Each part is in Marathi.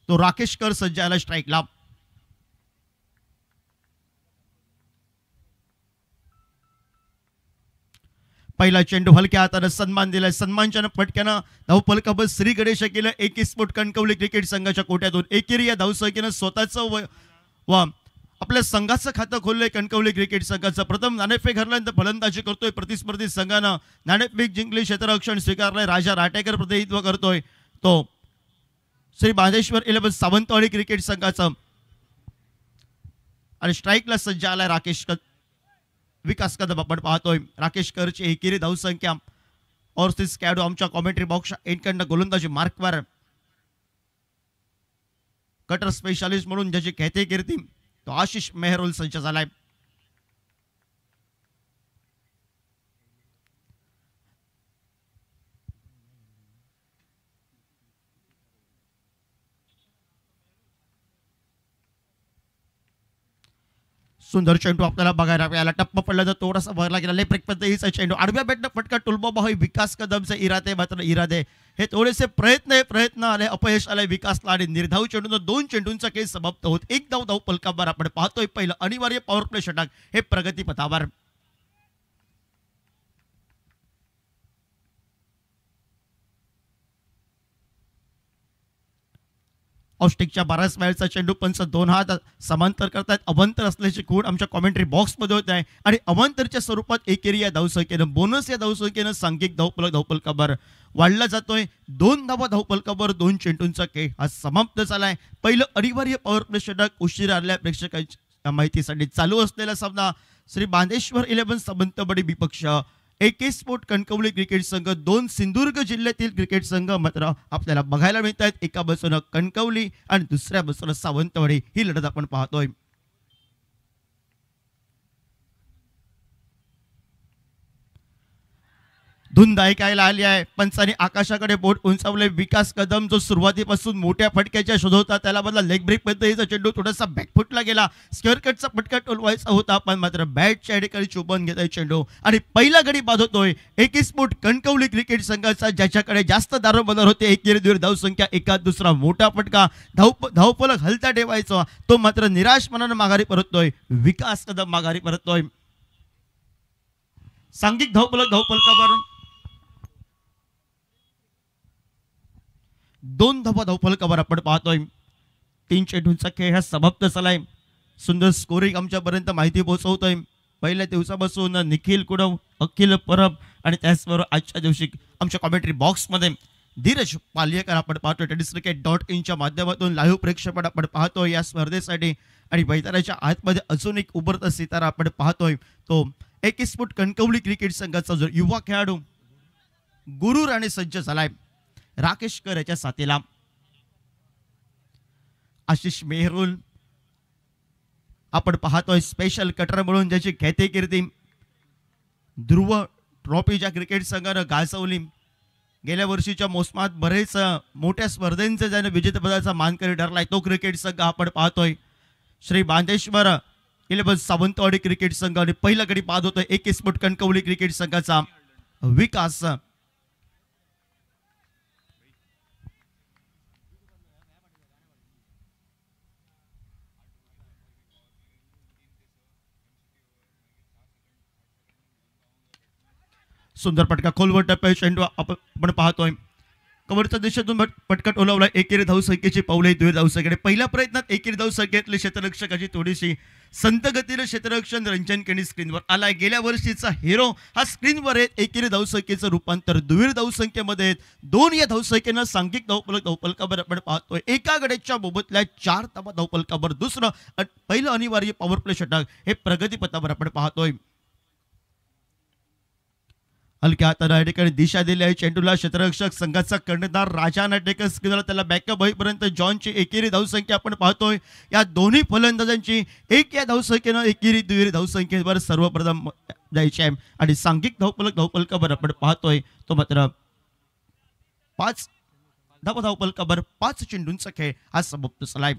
तो राकेश कर सज्ज आला स्ट्राईकला. पहिला चेंडू हलक्या हाताने सन्मान दिलाय. सन्मानच्या फटक्यानं धावफलकावर श्री गणेश केलं. एकी स्पोर्ट कणकवली क्रिकेट संघाच्या कोट्यातून एकेरी या धावसंख्येनं स्वतःचं व आपल्या संघाचं खातं खोललंय. कणकवली क्रिकेट संघाचं प्रथम नाणेफेक हरल्यानंतर फलंदाजी करतोय. प्रतिस्पर्धी संघानं नाणेफेक जिंकली. क्षेत्ररक्षण स्वीकारलंय. राजा राटेकर प्रतिनिधित्व करतोय तो श्री बांधेश्वर 11 सावंतवाडी क्रिकेट संघाचं. आणि स्ट्राईकला सज्ज आलाय राकेश विकास कदम. आपण पाहतोय राकेश करची एकेरी धावसंख्या और स्कॅडो आमच्या कॉमेंट्री बॉक्स एंडकडनं गोलंदाजी मार्कवर कटर स्पेशालिस्ट म्हणून ज्याची ख्याती कीर्ती तो आशिष मेहरोल संच झालाय. सुंदर चेंडू आपल्याला बघायला मिळाला. टप्पा पडला तर थोडासा भरला गेला. लेग ब्रेकपर्यंत चेंडू आडव्या बॅटनं फटका टुलबॉबा होई. विकास कदमचे इरादे मात्र इरादे हे थोडेसे प्रयत्न आले. अपयश आले विकासला आणि निर्धाव चेंडून 2 चेंडूंचा खेळ समाप्त होत 1 धाव फलकावर आपण पाहतोय. पहिलं अनिवार्य पॉवर प्ले षटक हे प्रगतीपथावर. ऑस्टिकच्या 12 स्माइलचा चेंडू पंच 2 हात समांतर करतात. अवंतर असल्याची खूण आमच्या कॉमेंट्री बॉक्समध्ये होत आहे. आणि अवंतरच्या स्वरूपात एकेरी या धावसंख्येनं बोनस या धावसंख्येनं सांघिक धावफलकावर वाढला जातोय. 2 धावा धावफलकावर 2 चेंडूंचा खेळ हा समाप्त झालाय. पहिलं अनिवार्य पॉवर प्ले षटक उशिरा आलेल्या प्रेक्षकांच्या माहितीसाठी चालू असलेला सामना श्री बांधेश्वर 11 सावंतवाडी विपक्ष एके स्पोर्ट कणकवली क्रिकेट संघ 2 सिंधुदुर्ग जिल्ह्यातील क्रिकेट संघ मात्र आपल्याला बघायला मिळत आहेत. एका बाजूने कणकवली आणि दुसऱ्या बाजूने सावंतवाडी ही लढत आपण पाहतोय. धुंद ऐकायला आली आहे. पंचाने आकाशाकडे बोट उंचावले. विकास कदम जो सुरुवातीपासून मोठ्या फटक्याच्या शोध होता त्याला बदला लेग ब्रेक पद्धतीचा चेंडू थोडासा बॅकफुटला गेला. स्क्वेअर कटचा फटका टोलवायचा होता पण मात्र बॅटच्या ठिकाणी चुंबन घेतोय चेंडू आणि पहिला गडी बाद होतोय. एकी स्पोर्ट कणकवली क्रिकेट संघाचा ज्याच्याकडे जास्त दारोमदार होते. एकेरी धावसंख्या एका दुसरा मोठा फटका धावफलक हलता ठेवायचा तो मात्र निराश मनानं माघारी परततोय. विकास कदम माघारी परततोय. सांघिक धावफलकावर 2 धावा धावफलकावर आपण पाहतोय. 3 चेंडूंचा खेळ हा समाप्त झालाय. सुंदर स्कोरिंग आमच्यापर्यंत माहिती पोहोचवतोय. पहिल्या दिवसापासून निखिल कुडव, अखिल परब आणि त्याचबरोबर आजच्या दिवशी आमच्या कॉमेंट्री बॉक्समध्ये धीरज पालियकर आपण पाहतोय. tenniscricket.in च्या माध्यमातून लाईव्ह प्रेक्षेपण आपण पाहतोय या स्पर्धेसाठी. आणि मैदानाच्या आतमध्ये अजून एक उभरता सितारा आपण पाहतोय तो एके स्पोर्ट कणकवली क्रिकेट संघाचा जो युवा खेळाडू गुरु राणे सज्ज झालाय. राकेश कर याच्या साथीला आशिष मेहरुल आपण पाहतोय. स्पेशल कटर म्हणून ज्याची ख्याती कीर्ती ध्रुव ट्रॉफीच्या क्रिकेट संघानं गाजवली. गेल्या वर्षीच्या मोसमात बरेच मोठ्या स्पर्धेंचे ज्याने विजेतेपदाचा मानकरी ठरलाय तो क्रिकेट संघ आपण पाहतोय. श्री बांधेश्वर 11 सावंतवाडी क्रिकेट संघ आणि पहिला गडी बाद होतोय एके स्पोर्ट कणकवली क्रिकेट संघाचा विकास. सुंदर पटका खोलवर टप्प्या चेंडू आपण पाहतोय. कव्हरच्या दिशेतून पटका टोलवला. एकेरी धावसंख्येची पावले द्वे धावसंख्येने पहिल्या प्रयत्नात एकेरी धावसंख्येतले क्षेत्ररक्षकाची थोडीशी संत गतीने क्षेत्ररक्षण रंजन केणी स्क्रीनवर आलाय. गेल्या वर्षीचा हिरो हा स्क्रीनवर आहे. एकेरी धावसंख्येचं रूपांतर दुहेरी धावसंख्येमध्ये 2 या धावसंख्येनं सांघिक धावफलकावर आपण पाहतोय. एका गड्याच्या मोबदल्यात 4 धावा धावफलकावर दुसरं पहिलं अनिवार्य पॉवर प्ले षटक हे प्रगतीपथावर आपण पाहतोय. हलक्या हाताने या ठिकाणी दिशा दिली आहे चेंडूला. क्षेत्ररक्षक संघाचा कर्णधार राजा नाटेकर स्क्रीनला त्याला बॅकअप होईपर्यंत जॉनची एकेरी धावसंख्या आपण पाहतोय. या दोन्ही फलंदाजांची 1 या धावसंख्येनं एकेरी दुहेरी धावसंख्येवर सर्वप्रथम जायचे आहे. आणि सांघिक धावफलकावर आपण पाहतोय तो मात्र 5 धावफलकावर 5 चेंडूंचा खेळ हा समाप्त झालाय.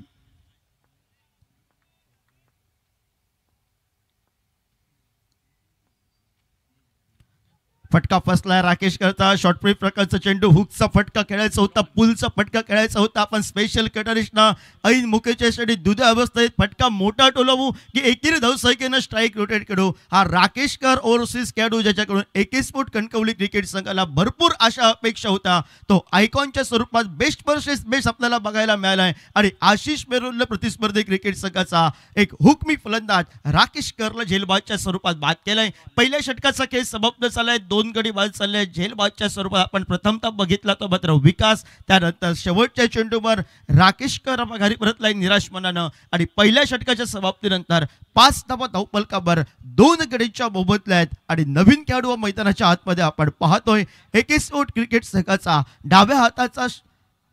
फटका फसलाय राकेश करता शॉर्ट फ्री प्रकारचा चेंडू हुकचा फटका खेळायचा होता पुलचा फटका खेळायचा होता आपण स्पेशल कटरिशना ऐन मुकेच्या साठी दुधा अवस्थेत फटका मोठा टोलवू की एकेरी धावसंख्येनं स्ट्राईक रोटेट करू हा राकेशकर ओव्हरसीज खेळाडू ज्याच्याकडून एकेस्पोर्ट कणकवली क्रिकेट संघाला भरपूर आशा अपेक्षा होता तो आयकॉनच्या स्वरूपात बेस्ट वर्सेस बेस्ट आपल्याला बघायला मिळालाय आणि आशिष मेरुल्ल प्रतिस्पर्धी क्रिकेट संघाचा एक हुकमी फलंदाज राकेश करला झेलबाजच्या स्वरूपात बाद केलाय पहिल्या षटकाचा खेळ समाप्त झालाय 2 गडी बाद चालले झेलबाजच्या स्वरूपात आपण प्रथमतः बघितला तो मात्र विकास त्यानंतर शेवटच्या चेंडूवर राकेश कर घरी परतलाय निराश मनानं आणि पहिल्या षटकाच्या समाप्तीनंतर 5 धावा धावफलकावर 2 गडीच्या मोबदल्या आहेत आणि नवीन खेळाडू मैदानाच्या आतमध्ये आपण पाहतोय एकेस्पोर्ट क्रिकेट संघाचा डाव्या हाताचा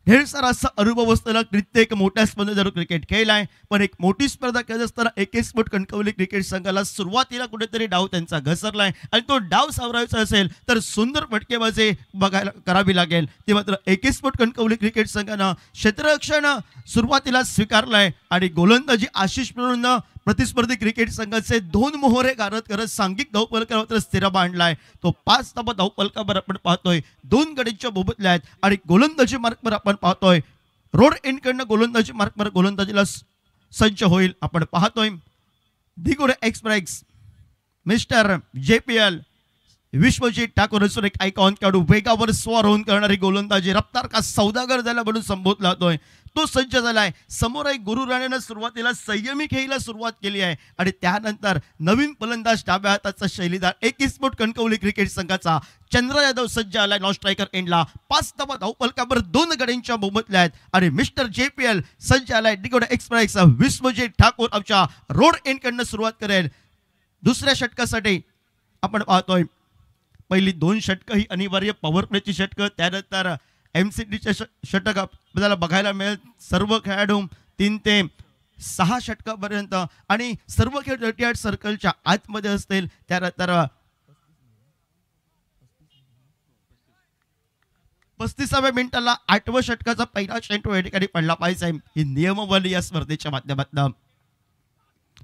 ढेर सारा असा अनुभव असताना कित्येक मोठ्या स्पर्धेत क्रिकेट खेळलाय पण एक मोठी स्पर्धा खेळत असताना एकेस्पोर्ट कणकवली क्रिकेट संघाला सुरुवातीला कुठेतरी डाव त्यांचा घसरलाय आणि तो डाव सावरायचा असेल तर सुंदर फटकेबाजी बघायला करावी लागेल ते मात्र एकेस्पोर्ट कणकवली क्रिकेट संघानं क्षेत्ररक्षण सुरुवातीला स्वीकारलाय आणि गोलंदाजी आशिष मिळून प्रतिस्पर्धी क्रिकेट संघाचे 2 मोहरे गारत करत सांघिक धावफलकावर स्थिर बांधलाय तो 5 धावा धावफलकावर आपण पाहतोय 2 गडीच्या मोबदल्या आहेत आणि गोलंदाजी मार्कवर आपण पाहतोय रोड एंडकडनं गोलंदाजी मार्कवर गोलंदाजीला सज्ज होईल आपण पाहतोय Digod express mister JPL Vishwajeet Thakur असून एक आयकॉन खेळाडू वेगावर स्वार होऊन करणारी गोलंदाजी रफ्तार का सौदागर झाला म्हणून संबोधला जातोय तो सज्ज झालाय समोर एक गुरु राणेनं सुरुवातीला संयमी खेळीला सुरुवात केली आहे आणि त्यानंतर नवीन फलंदाज डाव्या हाताचा शैलीदार एकेस्पोर्ट कणकवली क्रिकेट संघाचा चंद्र यादव सज्ज आलाय नॉन स्ट्रायकर एंडला 5 धावा धावफलकावर 2 गड्यांच्या मोबदल्या आहेत आणि मिस्टर JPL सज्ज आलाय डिगोड एक्सप्रेस विश्वजीत ठाकूर आमच्या रोड एंडकडनं सुरुवात करेल दुसऱ्या षटकासाठी आपण पाहतोय पहिली 2 षटकं ही अनिवार्य पॉवर प्लेची षटकं त्यानंतर MCDच्या षटक आपल्याला बघायला मिळेल सर्व खेळाडू 3 ते 6 षटकापर्यंत आणि सर्व खेळ 38 सर्कलच्या आतमध्ये असतील त्यानंतर 35व्या मिनिटाला 8व्या षटकाचा पहिला चेंडू या ठिकाणी पडला पाहिजे ही नियमावली या स्पर्धेच्या माध्यमातून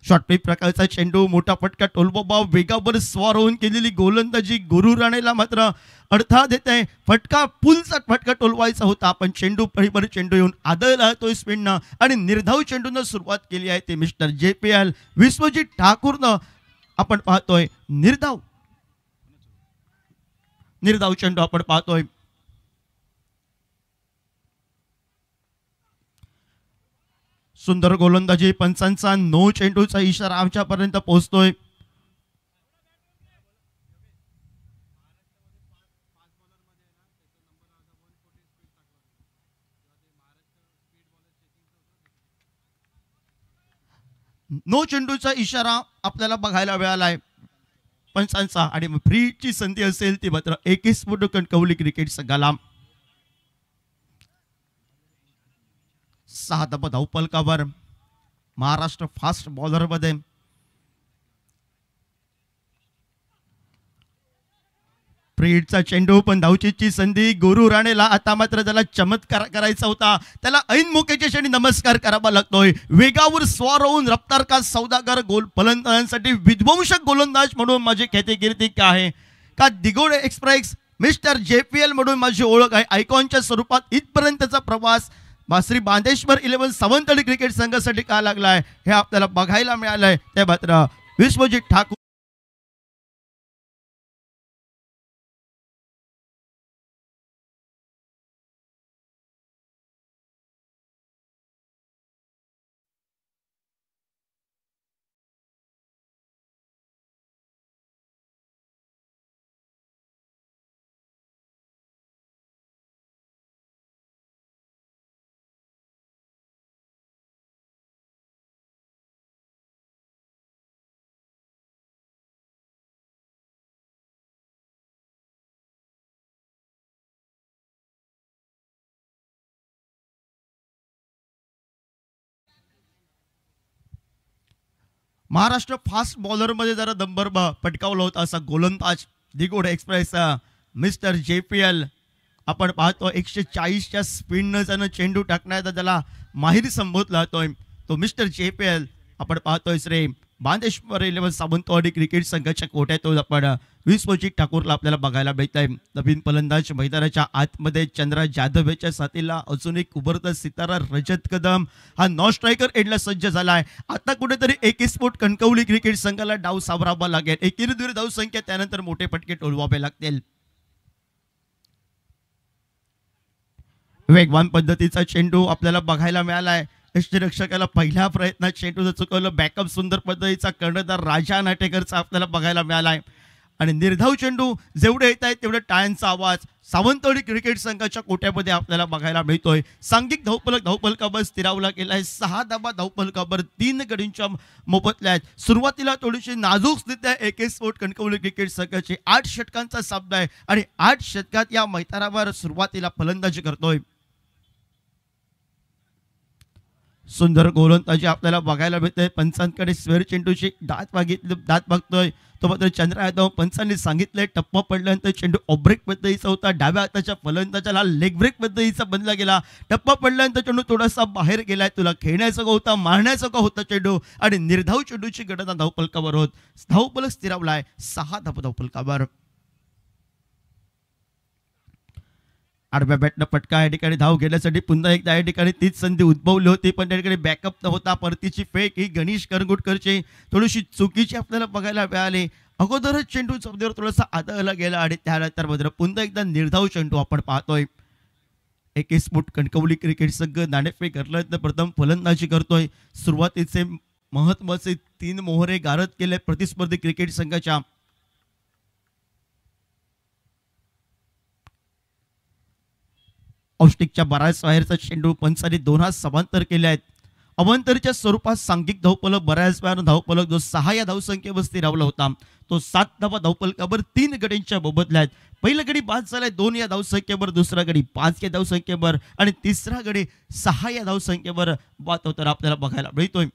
शॉर्ट फ्री प्रकारचा चेंडू मोठा फटका टोलबाबा वेगावर स्वार होऊन केलेली गोलंदाजी गुरु राणेला मात्र अडथळा देत आहे फटका पुलचा फटका टोलवायचा होता पण चेंडू परिपर चेंडू येऊन आदळला तो स्पिननं आणि निर्धाव चेंडूनं सुरुवात केली आहे ते मिस्टर JPL विश्वजीत ठाकूरनं आपण पाहतोय निर्धाव चेंडू आपण पाहतोय सुंदर गोलंदाजी पंचांचा 9 चेंडूचा इशारा आमच्यापर्यंत पोहोचतोय नो चेंडूचा इशारा आपल्याला बघायला मिळालाय पंचांचा आणि फ्रीची संधी असेल ती मात्र एकेस्पोर्ट कणकवली क्रिकेट संघाला 6 धावा धावफलकावर महाराष्ट्र फास्ट बॉलर मध्ये फ्रीडचा चेंडू पण धावचीची संधी गुरु राणेला आता मात्र त्याला चमत्कार करायचा होता त्याला ऐन मोक्याच्या क्षणी नमस्कार करावा लागतोय वेगावर स्वार होऊन रफ्तार का सौदागर गोल फलंदाजांसाठी विध्वंसक गोलंदाज म्हणून माझी ख्यातिकीर्ती काय आहे का दिगोड एक्सप्रेस मिस्टर JPL म्हणून माझी ओळख आहे आयकॉनच्या स्वरूपात इथपर्यंतचा प्रवास श्री बांदेश्वर 11 सावंतवाडी क्रिकेट संघासाठी का लागलाय हे आपल्याला बघायला मिळालंय ते मात्र विश्वजीत ठाकूर महाराष्ट्र फास्ट बॉलर मध्ये जरा नंबर पटकावला होता असा गोलंदाज दिगोड एक्सप्रेस मिस्टर JPL आपण पाहतो 140च्या स्पीडनं त्यानं चेंडू टाकण्याचा त्याला माहिर संबोधला जातोय तो मिस्टर JPL आपण पाहतोय श्री बांदेश्वर 11 सावंतवाडी क्रिकेट संघाच्या कोट्यातून आपण विश्वजीत ठाकूरला आपल्याला बघायला मिळत आहे. नवीन फलंदाज मैदानाच्या आतमध्ये चंद्रा जाधव याच्या साथीला अजून एक उभरता सितारा रजत कदम हा नॉन स्ट्रायकर एंडला सज्ज झाला आहे. आता कुठेतरी एक स्पोर्ट कणकवली क्रिकेट संघाला डाव सावरावा लागेल. एकेरी धाव संख्या त्यानंतर मोठे फटके टोलवावे लागतील. वेगवान पद्धतीचा चेंडू आपल्याला बघायला मिळाला आहे. यष्टीरक्षकाला पहिल्या प्रयत्नात चेंडूचं चुकवलं. बॅकअप सुंदर पद्धतीचा कर्णधार राजा नाटेकरचा आपल्याला बघायला मिळाला आहे. आणि निर्धाव चेंडू जेवढे येत आहेत तेवढे टाळ्यांचा आवाज सावंतवाडी क्रिकेट संघाच्या कोट्यामध्ये आपल्याला बघायला मिळतोय. सांघिक धावफलकावर स्थिरावला गेला आहे. 6 धावा धावफलकावर 3 गडींच्या मोबदल्यात आहेत. सुरुवातीला थोडीशी नाजूक स्थिती आहे AK स्पोर्ट कणकवली क्रिकेट संघाची. 8 षटकांचा सामना आहे आणि 8 षटकात या मैदानावर सुरुवातीला फलंदाजी करतोय. सुंदर गोलंदाजी आपल्याला बघायला मिळते. पंचांकडे स्वेर चेंडूची दात बघतोय तो मात्र चंद्रा यादव. पंचांनी सांगितलंय टप्पा पडल्यानंतर चेंडू ऑब्रेक पद्धतीचा होता. डाव्या हाताच्या फलंदाजाला लेग ब्रेक पद्धतीचा बनला गेला. टप्पा पडल्यानंतर चेंडू थोडासा बाहेर गेलाय. तुला खेळण्याचा का होता मारण्याचा का होता चेंडू आणि निर्धाव चेंडूची गणना धावफलकावर होत. धावफलक स्थिरावलाय 6 धावफलकावर. आडव्या बॅटनं फटका या ठिकाणी धाव घेण्यासाठी पुन्हा एकदा या ठिकाणी तीच संधी उद्भवली होती पण त्या ठिकाणी बॅकअप न होता. परतीची फेक ही गणेश करंगुटकरची थोडीशी चुकीची आपल्याला बघायला मिळाली. अगोदरच चेंडू चौधरीवर थोडासा आदळला गेला आणि त्यानंतर मात्र पुन्हा एकदा निर्धाव चेंडू आपण पाहतोय. AK स्पोर्ट कणकवली क्रिकेट संघ नाणेफेक करल्यानंतर प्रथम फलंदाजी करतोय. सुरुवातीचे महत्वाचे 3 मोहरे गारद केले प्रतिस्पर्धी क्रिकेट संघाच्या. ऑस्टिकच्या बऱ्याच बाहेरचा चेंडू पंचांनी 2 हात समांतर केले आहेत. अवंतरच्या स्वरूपात सांघिक धावफलक बऱ्याच वेळानं धावफलक जो 6 या धावसंख्येवर स्थिरावला होता तो 7 धावा धावफलकावर 3 गडींच्या मोबदल्यात. पहिला गडी बाद झालाय 2 या धावसंख्येवर. दुसरा गडी 5 या धावसंख्येवर आणि तिसरा गडी 6 या धावसंख्येवर बाद होताना आपल्याला बघायला मिळतोय.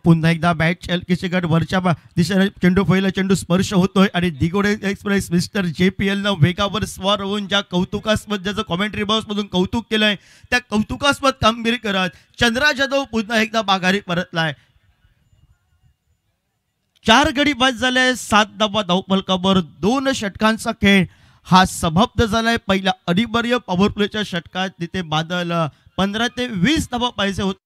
पुन्हा एकदा बॅट चालकीचे गट वरच्या दिशेने चेंडू पहिला चेंडू स्पर्श होतोय आणि दिगोडे एक्सप्रेस मिस्टर JPL न वेगावर स्वार होऊन ज्या कौतुकास्पद ज्याचं कॉमेंट्री बॉक्स मधून कौतुक केलंय त्या कौतुकास्पद कामगिरी करत चंद्रा जाधव पुन्हा एकदा माघारी परतलाय. 4 गडी बाद झाले. 7 धावा धावफलकावर 2 षटकांचा खेळ हा समाप्त झालाय. पहिला अनिवार्य पॉवर प्लेच्या षटकात तिथे बादल 15 ते 20 धावा पाहिजे होते.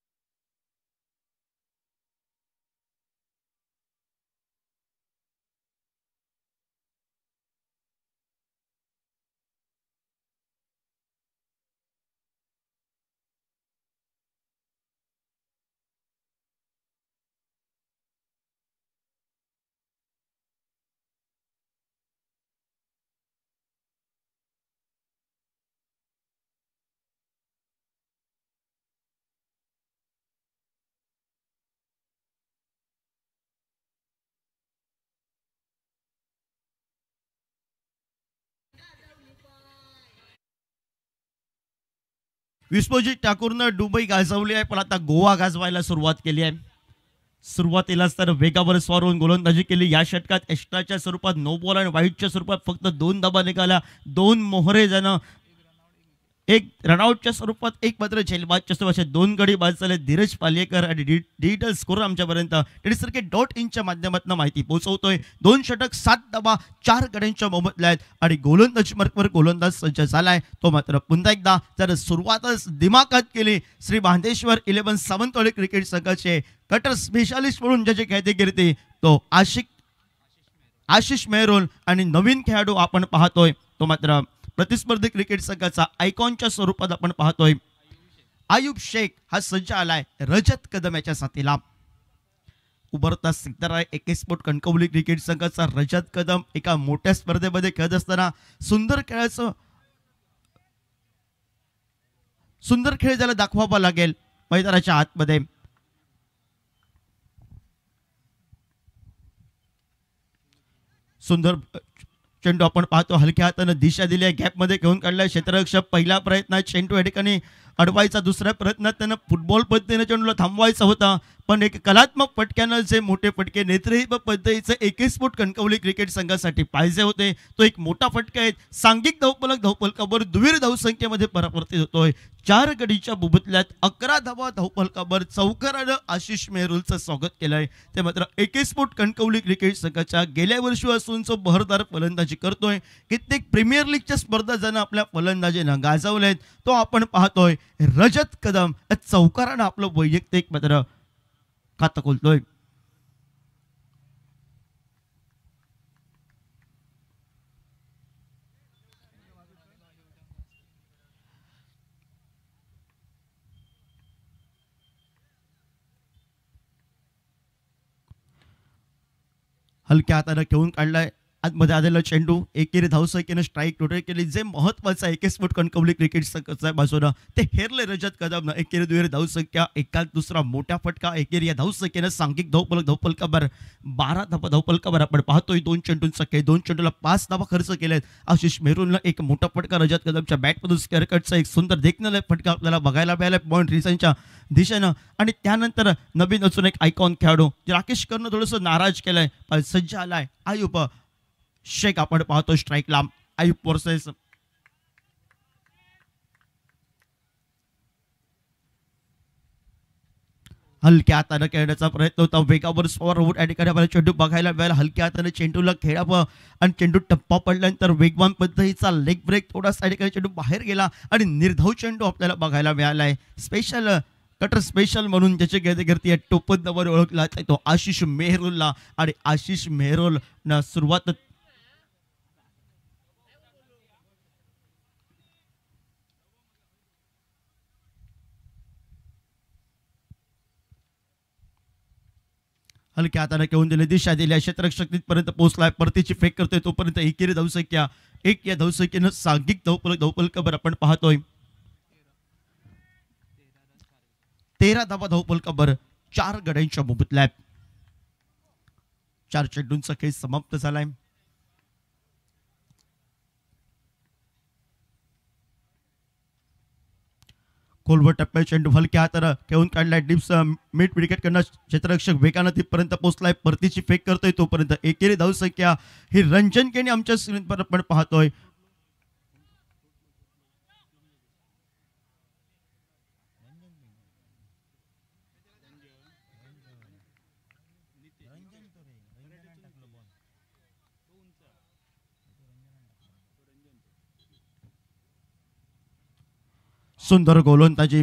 विश्वजीत ठाकूरनं दुबई गाजवली आहे पण आता गोवा गाजवायला सुरुवात केली आहे. सुरुवातीलाच तर वेगावर स्वार होऊन गोलंदाजी केली. या षटकात एक्स्ट्राच्या स्वरूपात नो बॉल आणि वाईटच्या स्वरूपात फक्त 2 धावा निघाल्या. 2 मोहरे जाणं एक रनआउटच्या स्वरूपात एक मात्र झेलबादच्या स्वरूपात 2 गडी बाद झाले. धीरज पालेकर आणि डिजिटल स्कोर आमच्यापर्यंत .in च्या माध्यमातून माहिती पोहोचवतोय. 2 षटक 7 धावा 4 गड्यांच्या मोबदल्या आहेत आणि गोलंदाजी मार्कवर गोलंदाज सज्ज झालाय. तो मात्र पुन्हा एकदा जर सुरुवातच दिमाखात केली श्री बांधेश्वर 11 सावंतवाडी क्रिकेट संघाचे कटर स्पेशालिस्ट म्हणून ज्याची ख्याती तो आशिष मेहरोल आणि नवीन खेळाडू आपण पाहतोय तो मात्र प्रतिस्पर्धी क्रिकेट संघाचा आयकॉनच्या स्वरूपात आपण पाहतोय. आयुब शेख हा सज्ज आलाय रजत कदम याच्या साथीला. उभरता सितारा AK स्पोर्ट कणकवली क्रिकेट संघाचा रजत कदम एका मोठ्या स्पर्धेमध्ये खेळत असताना सुंदर खेळ त्याला दाखवावा लागेल मैदानाच्या आतमध्ये. सुंदर चेंडू आपण पाहतो हलक्या हाताने दिशा दिली आहे. गॅपमध्ये घेऊन काढलाय क्षेत्ररक्षक. पहिल्या प्रयत्नात चेंडू या ठिकाणी अडवायचा. दुसऱ्या प्रयत्नात त्यानं फुटबॉल पद्धतीने चेंडूला थांबवायचा होता, पण एक कलात्मक फटक्यानं जे मोठे फटके नेतृत्व पद्धतीचे 21 फूट कणकवली क्रिकेट संघासाठी पाहिजे होते. तो एक मोठा फटका आहे. सांघिक धावफलकावर दुहेरी धावसंख्येमध्ये परावर्तित होतोय. 4 गडीच्या बुबुतल्यात 11 धावा धावफलकावर चौकारानं आशिष मेहरुलचं स्वागत केलंय. ते मात्र 21 फूट कणकवली क्रिकेट संघाच्या गेल्या वर्षीपासूनचं बहरदार फलंदाजी करतोय. कित्येक प्रीमियर लीगच्या स्पर्धा ज्यानं आपल्या फलंदाजीनं गाजवलेत तो आपण पाहतोय. रजत कदम या चौकारानं आपलं वैयक्तिक मात्र खातं खोलतोय. हलक्या हाताने खेळून काढलाय. आतमध्ये आलेला चेंडू एकेरी धावसंख्येने स्ट्राईक रोटेट केली. जे महत्वाचं 21 फूट कणकवली क्रिकेट संघाच्या बाजूनं ते हेरले रजत कदमनं. एकेरी दुहेरी धावसंख्या, एकाच दुसरा मोठा फटका. एकेरी या धावसंख्येनं सांघिक धावफलकावर 12 धावा धावफलकावर आपण पाहतोय. 2 चेंडूंचा खेळ, 2 चेंडूला 5 धावा खर्च केलेत. आशिष मेहरुलनं एक मोठा फटका रजत कदमच्या बॅटमधून स्क्वेअर कटचा एक सुंदर देखणं फटका आपल्याला बघायला मिळाला पॉईंट रिसनच्या दिशेनं. आणि त्यानंतर नवीन अजून एक आयकॉन खेळाडू राकेश करणं थोडंसं नाराज केलंय, पण सज्ज आलाय आयुब शेख. आपण पाहतो स्ट्राईकला आयुब वर्सेस हलक्या हाताने खेळण्याचा प्रयत्न होता. वेगावर स्वर होऊन या ठिकाणी आपल्याला चेंडू बघायला मिळाला. हलक्या हाताने चेंडूला खेळावं आणि चेंडू टप्पा पडल्यानंतर वेगवान पद्धतीचा लेग ब्रेक थोडासा या ठिकाणी चेंडू बाहेर गेला आणि निर्धाव चेंडू आपल्याला बघायला मिळालाय. स्पेशल कटर स्पेशल म्हणून ज्याची गर्दी टोपदवर ओळखला तो आशिष मेहरुलला. आणि आशिष मेहरुल न सुरुवात हलक्या हाताने घेऊन दिली, दिशा दिली, क्षेत्ररक्षक तिथपर्यंत पोहोचलाय. परतीची फेक करतोय तोपर्यंत एकेरी धावसंख्या 1 या धावसंख्येनं सांघिक धावफलकावर आपण पाहतोय 13 धावा धावफलकावर 4 गड्यांच्या मोबदल्यात 4 चेंडूंचा खेळ समाप्त झालाय. खोलवर टप्प्या चेंडू हलक्या हातानं खेळून काढलाय. डिप्स मिड विकेट करणं क्षेत्ररक्षक वेगानं तिथपर्यंत पोहोचलाय. परतीची फेक करतोय तोपर्यंत एकेरी धावसंख्या ही रंजन केने आमच्या स्क्रीनवर आपण पाहतोय. सुंदर गोलंदाजी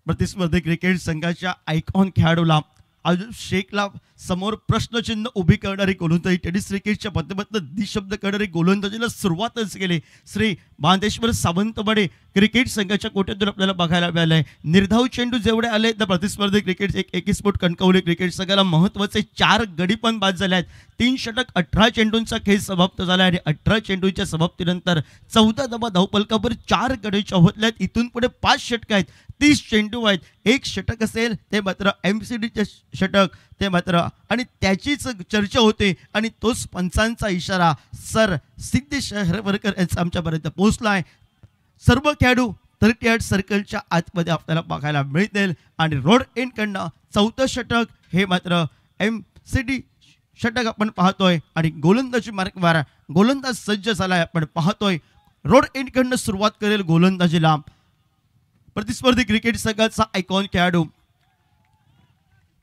प्रतिस्पर्धी क्रिकेट संघाच्या आयकॉन खेळाडूला आयुब शेखला समोर प्रश्नचिन्ह उभी करणारी गोलंदाजी टेनिस क्रिकेटच्या माध्यमातून निशब्द करणारी गोलंदाजीला सुरुवातच केली. श्री बांदेश्वर सावंतवाडी क्रिकेट संघाच्या कोट्यातून आपल्याला बघायला मिळालंय. निर्धाव चेंडू जेवढे आले तर प्रतिस्पर्धी क्रिकेट 21 फूट कणकवली क्रिकेट संघाला महत्वाचे 4 गडी पण बाद झाले आहेत. 3 षटक 18 चेंडूंचा खेळ समाप्त झाला आणि 18 चेंडूंच्या समाप्तीनंतर 14 धावा धावफलकावर 4 गडीच्या होतल्यात. इथून पुढे 5 षटक आहेत, 30 चेंडू आहेत. 1 षटक असेल ते मात्र MCDचे षटक ते मात्र आणि त्याचीच चर्चा होते आणि तोच पंचांचा इशारा सर सिद्धेश हरवरकर यांचा आमच्यापर्यंत पोहोचलाय. सर्व खेळाडू 38 सर्कलच्या आतमध्ये आपल्याला बघायला मिळतील आणि रोड एंड कडनं 4थं षटक हे मात्र MCD षटक आपण पाहतोय आणि गोलंदाजी मार्गवर गोलंदाज सज्ज झालाय आपण पाहतोय. रोड एंड कडनं सुरुवात करेल गोलंदाजीला प्रतिस्पर्धी क्रिकेट संघाचा आयकॉन खेळाडू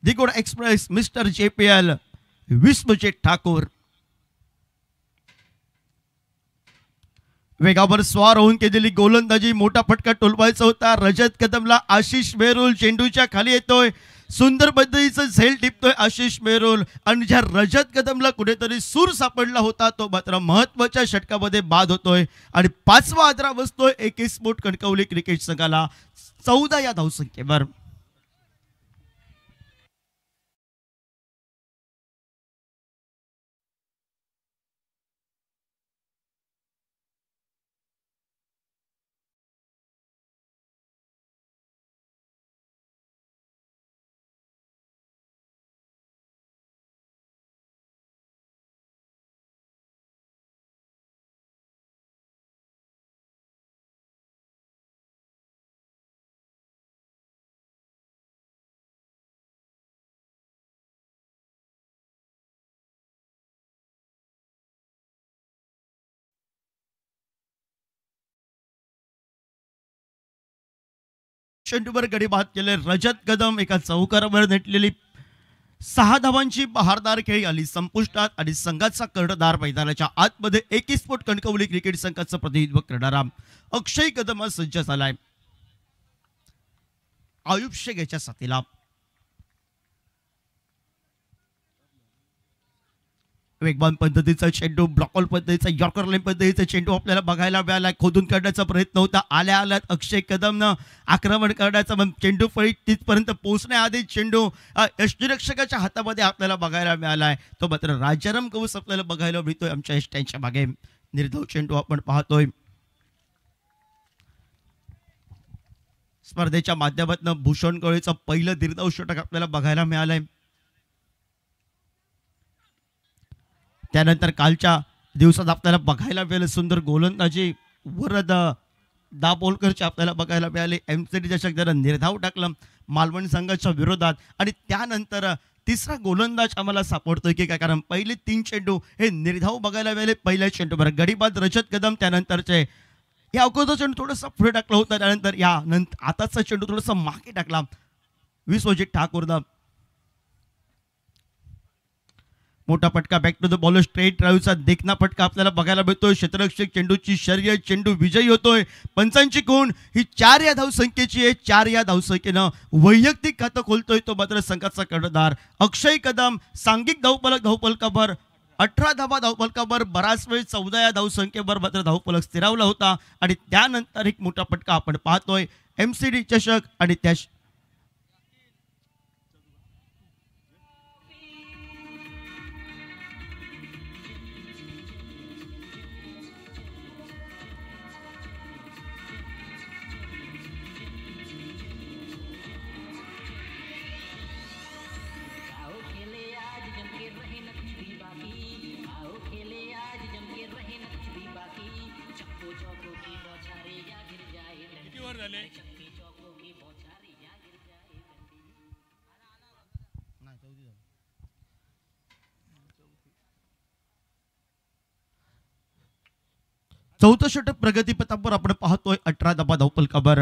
Digod express mister JPL Vishwajeet Thakur. वेगावर स्वार होऊन केलेली गोलंदाजी, मोठा फटका टोलवायचा होता. रजत कदमला आशिष मेहरुल चेंडूच्या खाली येतोय. सुंदर पद्धतीचं झेल टिपतोय आशिष मेहरुल आणि ज्या रजत कदमला कुठेतरी सूर सापडला होता तो मात्र महत्वाच्या षटकामध्ये बाद होतोय आणि 5वा आदरा बसतोय 21 फूट कणकवली क्रिकेट संघाला 14 या धावसंख्येवर. चेंडूवर गडी बाद केले. रजत कदम एका चौकारावर नेटलेली 6 धावांची बहारदार खेळी आली संपुष्टात आणि संघाचा कर्णधार मैदानाच्या आतमध्ये एकीस्फोट कणकवली क्रिकेट संघाचं प्रतिनिधित्व करणारा अक्षय कदम सज्ज झालाय. आयुब शेख याच्या साथीला वेगवान पद्धतीचा चेंडू, ब्लॉकऑल पद्धतीचा, यॉर्कर लाईन पद्धतीचा चेंडू आपल्याला बघायला मिळाला. खोदून काढण्याचा प्रयत्न होता. आल्या अक्षय कदमनं आक्रमण करण्याचा चेंडू फळी तिथपर्यंत पोहोचण्याआधी चेंडू यष्टीरक्षकाच्या हातामध्ये आपल्याला बघायला मिळालाय. तो मात्र राजाराम कौस आपल्याला बघायला मिळतोय आमच्या यष्ट्यांच्या मागे. निर्धाव चेंडू आपण पाहतोय. स्पर्धेच्या माध्यमातून भूषण गवळीचं पहिलं निर्धाव षटक आपल्याला बघायला मिळालंय. त्यानंतर कालच्या दिवसात आपल्याला बघायला मिळालं सुंदर गोलंदाजी वरद दाभोलकरचे आपल्याला बघायला मिळाले. एमसीडी चषक जरा निर्धाव टाकलं मालवण संघाच्या विरोधात आणि त्यानंतर तिसरा गोलंदाज आम्हाला सापडतोय की काय, कारण पहिले 3 चेंडू हे निर्धाव बघायला मिळाले. पहिल्या चेंडूवर गडीबाद रजत कदम, त्यानंतरचे या अगोदर चेंडू थोडासा पुढे टाकला होता, त्यानंतर या आताचा चेंडू थोडासा मागे टाकला विश्वजित ठाकूरनं. मोठा फटका back to the ball, straight ड्राईव्हचा देखना फटका आपल्याला बघायला मिळतोय. क्षेत्ररक्षक चेंडूची शर्यत, चेंडू विजयी होतोय. पंचांची खूण ही 4 या धावसंख्येची आहे. 4 या धावसंख्येनं वैयक्तिक खातं खोलतोय तो मात्र संघाचा कर्णधार अक्षय कदम. सांघिक धावफलकावर 18 धावा धावफलकावर बराच वेळ 14 या धावसंख्येवर मात्र धावफलक स्थिरावला होता आणि त्यानंतर एक मोठा फटका आपण पाहतोय एमसीडी चषक आणि त्या चौथं षटक प्रगतीपथावर आपण पाहतोय. 18 धावा धावफलकावर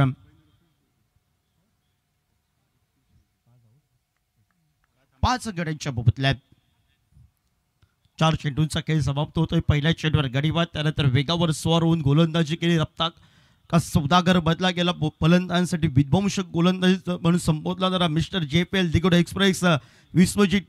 5 गड्यांच्या बोबतल्यात 4 चेंडूंचा खेळ समाप्त होतोय. पहिल्या चेंडूवर गडीबाद, त्यानंतर वेगावर स्वार होऊन गोलंदाजी केली. रफ्तार का सौदागर बदला गेला. फलंदाजांसाठी विध्वंसक गोलंदाजी म्हणून संबोधला जाणारा mister JPL Digod express Vishwajit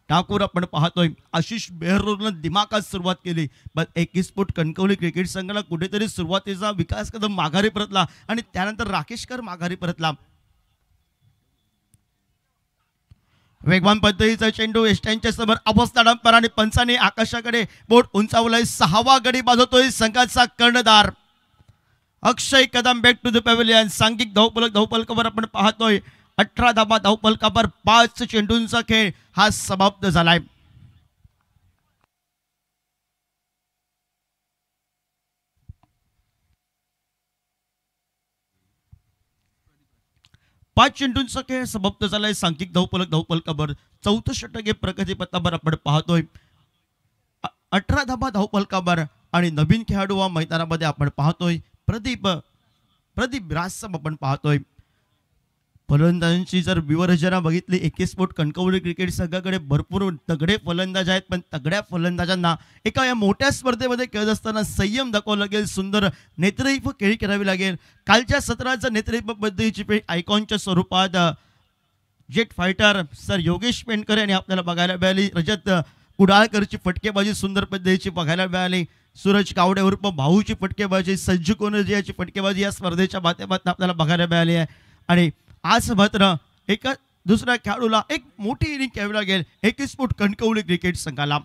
Thakur आपण पाहतोय. आशिष बेहरनं दिमागात सुरुवात केली, पण एकीस्फोट कणकवली क्रिकेट संघाला कुठेतरी सुरुवातीचा विकास कदम माघारी परतला आणि त्यानंतर राकेशकर माघारी परतला. वेगवान पद्धतीचा चेंडू एस्टँच्या समोर अवस्था डंपर आणि पंचाने आकाशाकडे बोट उंचावलाय. 6वा गडी बाजवतोय संघाचा कर्णधार Akshay Kadam. Back to the pavilion. सांघिक धावफलकावर आपण पाहतोय 18 धावा धावफलकावर 5 चेंडूंचा खेळ हा समाप्त झालाय. पाच चेंडूंचा खेळ समाप्त झालाय. सांघिक धावफलकावर चौथं षटक हे प्रगतीपथावर आपण पाहतोय. 18 धावा धावफलकावर आणि नवीन खेळाडू वा मैदानामध्ये आपण पाहतोय प्रदीप रासम आपण पाहतोय. फलंदाजांची जर विवरचना बघितली, एकीस्फोट कणकवली क्रिकेट संघाकडे भरपूर तगडे फलंदाज आहेत, पण तगड्या फलंदाजांना एका या मोठ्या स्पर्धेमध्ये खेळत असताना संयम दाखवावा लागेल. सुंदर नेतृत्व खेळी करावी लागेल. कालच्या सत्राचं नेतृत्व पद्धतीची खेळ आयकॉनच्या स्वरूपात jet fighter sir Yogesh Pendkar यांनी आपल्याला बघायला मिळाली. रजत कुडाळकरची फटकेबाजी सुंदर पद्धतीची बघायला मिळाली. सूरज कावडे उर्फ भाऊची फटकेबाजी, संजू कोनजियाची फटकेबाजी या स्पर्धेच्या माध्यमातून आपल्याला बघायला मिळाली आहे. आणि आज मात्र एका दुसऱ्या खेळाडूला एक मोठी इनिंग खेळावी लागेल एकीस्फोट कणकवली क्रिकेट संघाला.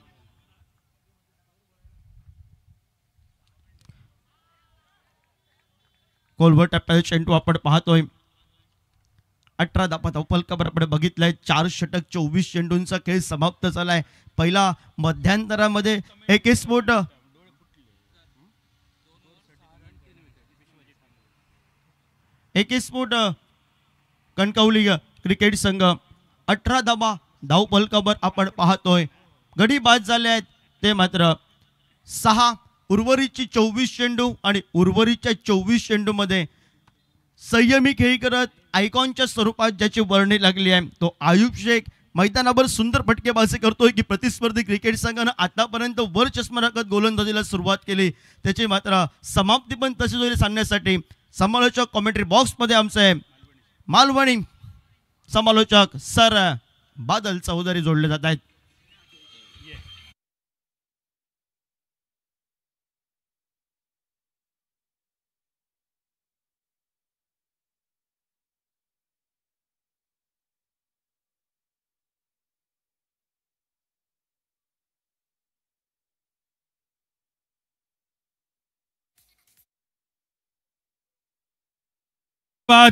कोलवर टप्प्याचा चेंडू आपण पाहतोय. 18 धावा धावफलकावर आपण बघितलंय. 4 षटक 24 चेंडूंचा खेळ समाप्त झालाय. पहिला मध्यांतरामध्ये एकीस्फोट कणकवली क्रिकेट संघ 18 धावा धावफलकावर आपण पाहतोय. गडी बाद झाले आहेत ते मात्र 6. उर्वरितची 24 चेंडू आणि उर्वरितच्या 24 चेंडूमध्ये संयमी खेळी करत आयकॉनच्या स्वरूपात ज्याची वर्णी लागली आहे तो आयुब शेख मैदानावर सुंदर फटकेबाजी करतोय की प्रतिस्पर्धी क्रिकेट संघानं आतापर्यंत वर चष्मा राखत गोलंदाजीला सुरुवात केली त्याची मात्र समाप्ती पण तशीच होईल सांगण्यासाठी समालोचक कॉमेंट्री बॉक्समध्ये आमचे मालवणी समालोचक सर बादल चौधरी जोडले जात आहेत.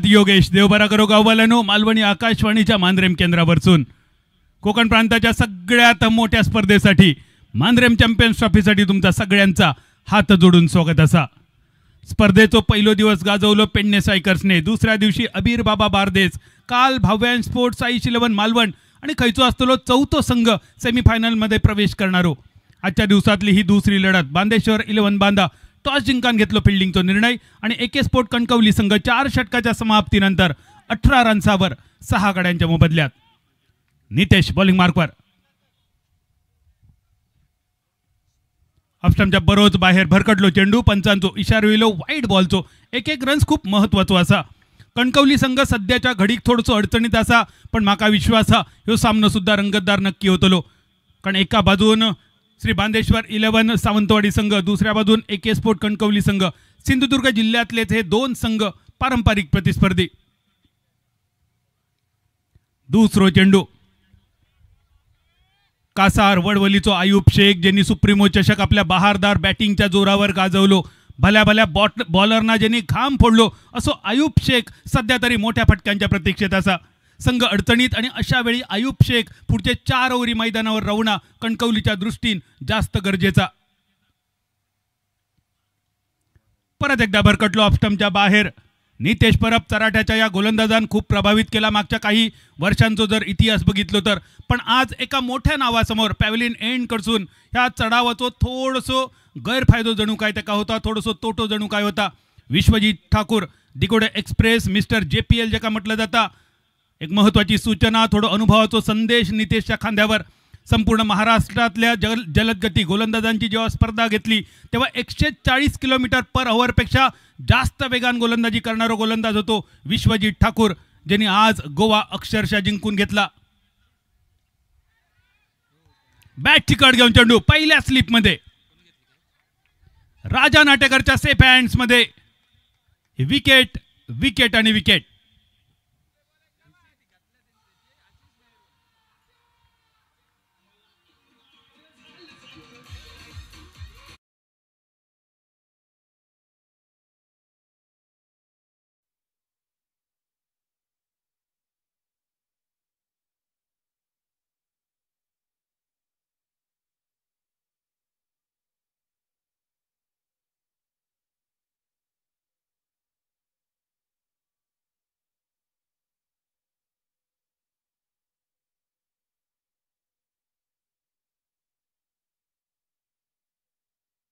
योगेश देवबारा करो गाववाल्यानो मालवणी आकाशवाणीच्या मांद्रेम केंद्रावरसून कोकण प्रांताच्या सगळ्यात मोठ्या स्पर्धेसाठी मांद्रेम चॅम्पियन्स ट्रॉफीसाठी तुमचा सगळ्यांचा हात जोडून स्वागत असा. स्पर्धेचो पहिलो दिवस गाजवलो पेडणे सायकर्सने, दुसऱ्या दिवशी अबीर बाबा बारदेस, काल भाव्यान स्पोर्ट्स आईश 11 मालवण आणि खैचो असतलो चौथो संघ सेमीफायनलमध्ये प्रवेश करणारो. आजच्या दिवसातली ही दुसरी लढत बांदेश्वर 11 बांदा टॉस जिंकान घेतलो फिल्डिंगचा निर्णय आणि एके स्पोर्ट कणकवली संघ 4 षटकाच्या समाप्तीनंतर 18 रन्सावर 6 गड्यांच्या मोबदल्यात. नितेश बॉलिंग मार्कवर ऑफस्टंपच्या बरोच बाहेर भरकटलो चेंडू, पंचांचो इशारो येलो वाईट बॉलचो. एक रन्स खूप महत्वाचो असा. कणकवली संघ सध्याच्या घडीक थोडसो अडचणीत असा पण म्हाका विश्वास हा ह्यो सामनो सुद्धा रंगतदार नक्की होतलो. कारण एका बाजून श्री बांदेश्वर 11 सावंतवाडी संघ, दुसऱ्या बाजून एके स्पोर्ट कणकवली संघ, सिंधुदुर्ग जिल्ह्यातलेच हे दोन संघ पारंपरिक प्रतिस्पर्धी. दुसरो चेंडू कासार वडवलीचो आयुब शेख ज्यांनी सुप्रीमो चषक आपल्या बहारदार बॅटिंगच्या जोरावर गाजवलो. भल्या भल्या बॉलरना ज्यांनी घाम फोडलो असो आयुब शेख सध्या तरी मोठ्या फटक्यांच्या प्रतीक्षेत असा. संघ अडचणीत आणि अशा वेळी आयुब शेख पुढचे 4 ओव्हरी मैदानावर राहणं कणकवलीच्या दृष्टीन जास्त गरजेचा. परत एकदा भरकटलो ऑफस्टंपच्या बाहेर. नितेश परब चराठ्याच्या या गोलंदाजान खूप प्रभावित केला मागच्या काही वर्षांचा जर इतिहास बघितलो तर. पण आज एका मोठ्या नावासमोर पॅव्हलियन एंड कडसून ह्या चढावाचो थोडसो गैरफायदो जणू काय त्याका होता, थोडसो तोटो जणू काय होता. Vishwajeet Thakur Digode express mister JPL ज्याका म्हटलं जाता, एक महत्त्वाची सूचना, थोडं अनुभवाचो संदेश नितेशच्या खांद्यावर. संपूर्ण महाराष्ट्रातल्या जलदगती गोलंदाजांची जेव्हा स्पर्धा घेतली तेव्हा 140 किलोमीटर पर आवरपेक्षा जास्त वेगान गोलंदाजी करणारा गोलंदाज होतो विश्वजीत ठाकूर, ज्यांनी आज गोवा अक्षरशः जिंकून घेतला. बॅट चिकट घेऊन चेंडू पहिल्या स्लिपमध्ये राजा नाटेकरच्या सेफ हँड्स मध्ये. विकेट विकेट आणि विकेट.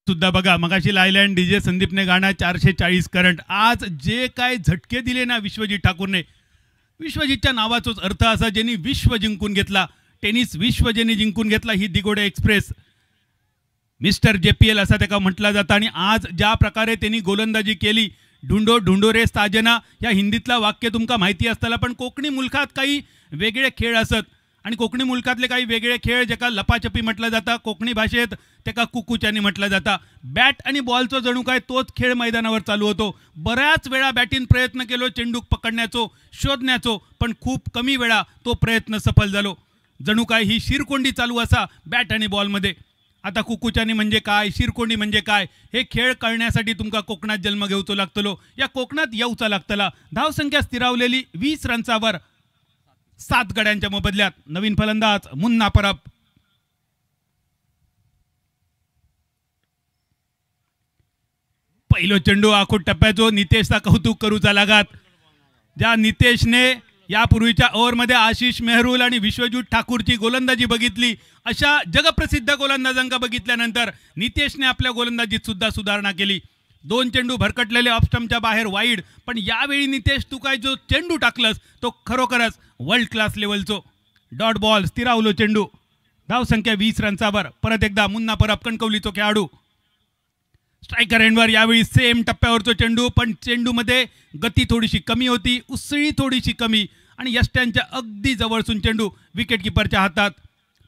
सुद्धा बघा मगाशी लायलँड DJ संदीपने गाणं 440 करंट. आज जे काय झटके दिले ना विश्वजीत ठाकूरने, विश्वजीतच्या नावाचाच अर्थ असा ज्यांनी विश्व जिंकून घेतला, टेनिस विश्व ज्यांनी जिंकून घेतला ही दिगोडे एक्सप्रेस. मिस्टर JPL असा त्याका म्हटलं जातं. आणि आज ज्या प्रकारे त्यांनी गोलंदाजी केली, ढुंडो ढुंडो रे साजना या हिंदीतला वाक्य तुमका माहिती असताना पण कोकणी मुलखात काही वेगळे खेळ असत आणि कोकणी मुलखातले काही वेगळे खेळ ज्याका लपाछपी म्हटलं जातं, कोकणी भाषेत त्याका कुकुच्यानी म्हटलं जातं. बॅट आणि बॉलचो जणू काय तोच खेळ मैदानावर चालू होतो. बऱ्याच वेळा बॅटिंग प्रयत्न केलो चेंडूक पकडण्याचो शोधण्याचो पण खूप कमी वेळा तो प्रयत्न सफल झालो. जणू काय ही शिरकोंडी चालू असा बॅट आणि बॉलमध्ये. आता कुकुच्यानी म्हणजे काय, शिरकोंडी म्हणजे काय हे खेळ कळण्यासाठी तुमका कोकणात जन्म घेऊचो लागतलो, या कोकणात येऊचा लागतला. धावसंख्या स्थिरावलेली 20 रन्सावर 7 गड्यांच्या मोबदल्यात. नवीन फलंदाज मुन्ना परब. पहिलो चेंडू आखूट टप्प्याचो नितेशचा कौतुक करूचा लागात. ज्या नितेशने यापूर्वीच्या ओव्हरमध्ये आशिष मेहरुल आणि विश्वजीत ठाकूरची गोलंदाजी बघितली, अशा जगप्रसिद्ध गोलंदाजांका बघितल्यानंतर नितेशने आपल्या गोलंदाजीत सुद्धा सुधारणा केली. 2 चेंडू भरकटलेले ऑफस्टम्पच्या बाहेर वाईड. पण यावेळी नितेश तू काय जो चेंडू टाकलंस तो खरोखरच वर्ल्ड क्लास लेवलचो. डॉट बॉल स्थिरावलो चेंडू. धावसंख्या 20 रन्सावर. परत एकदा मुन्ना परब कणकवलीचो खेळाडू. स्ट्रायकर एंडवर यावेळी सेम टप्प्यावरचो चेंडू, पण चेंडूमध्ये गती थोडीशी कमी होती, उसळी थोडीशी कमी आणि यष्ट्यांच्या अगदी जवळसून चेंडू विकेट किपरच्या हातात.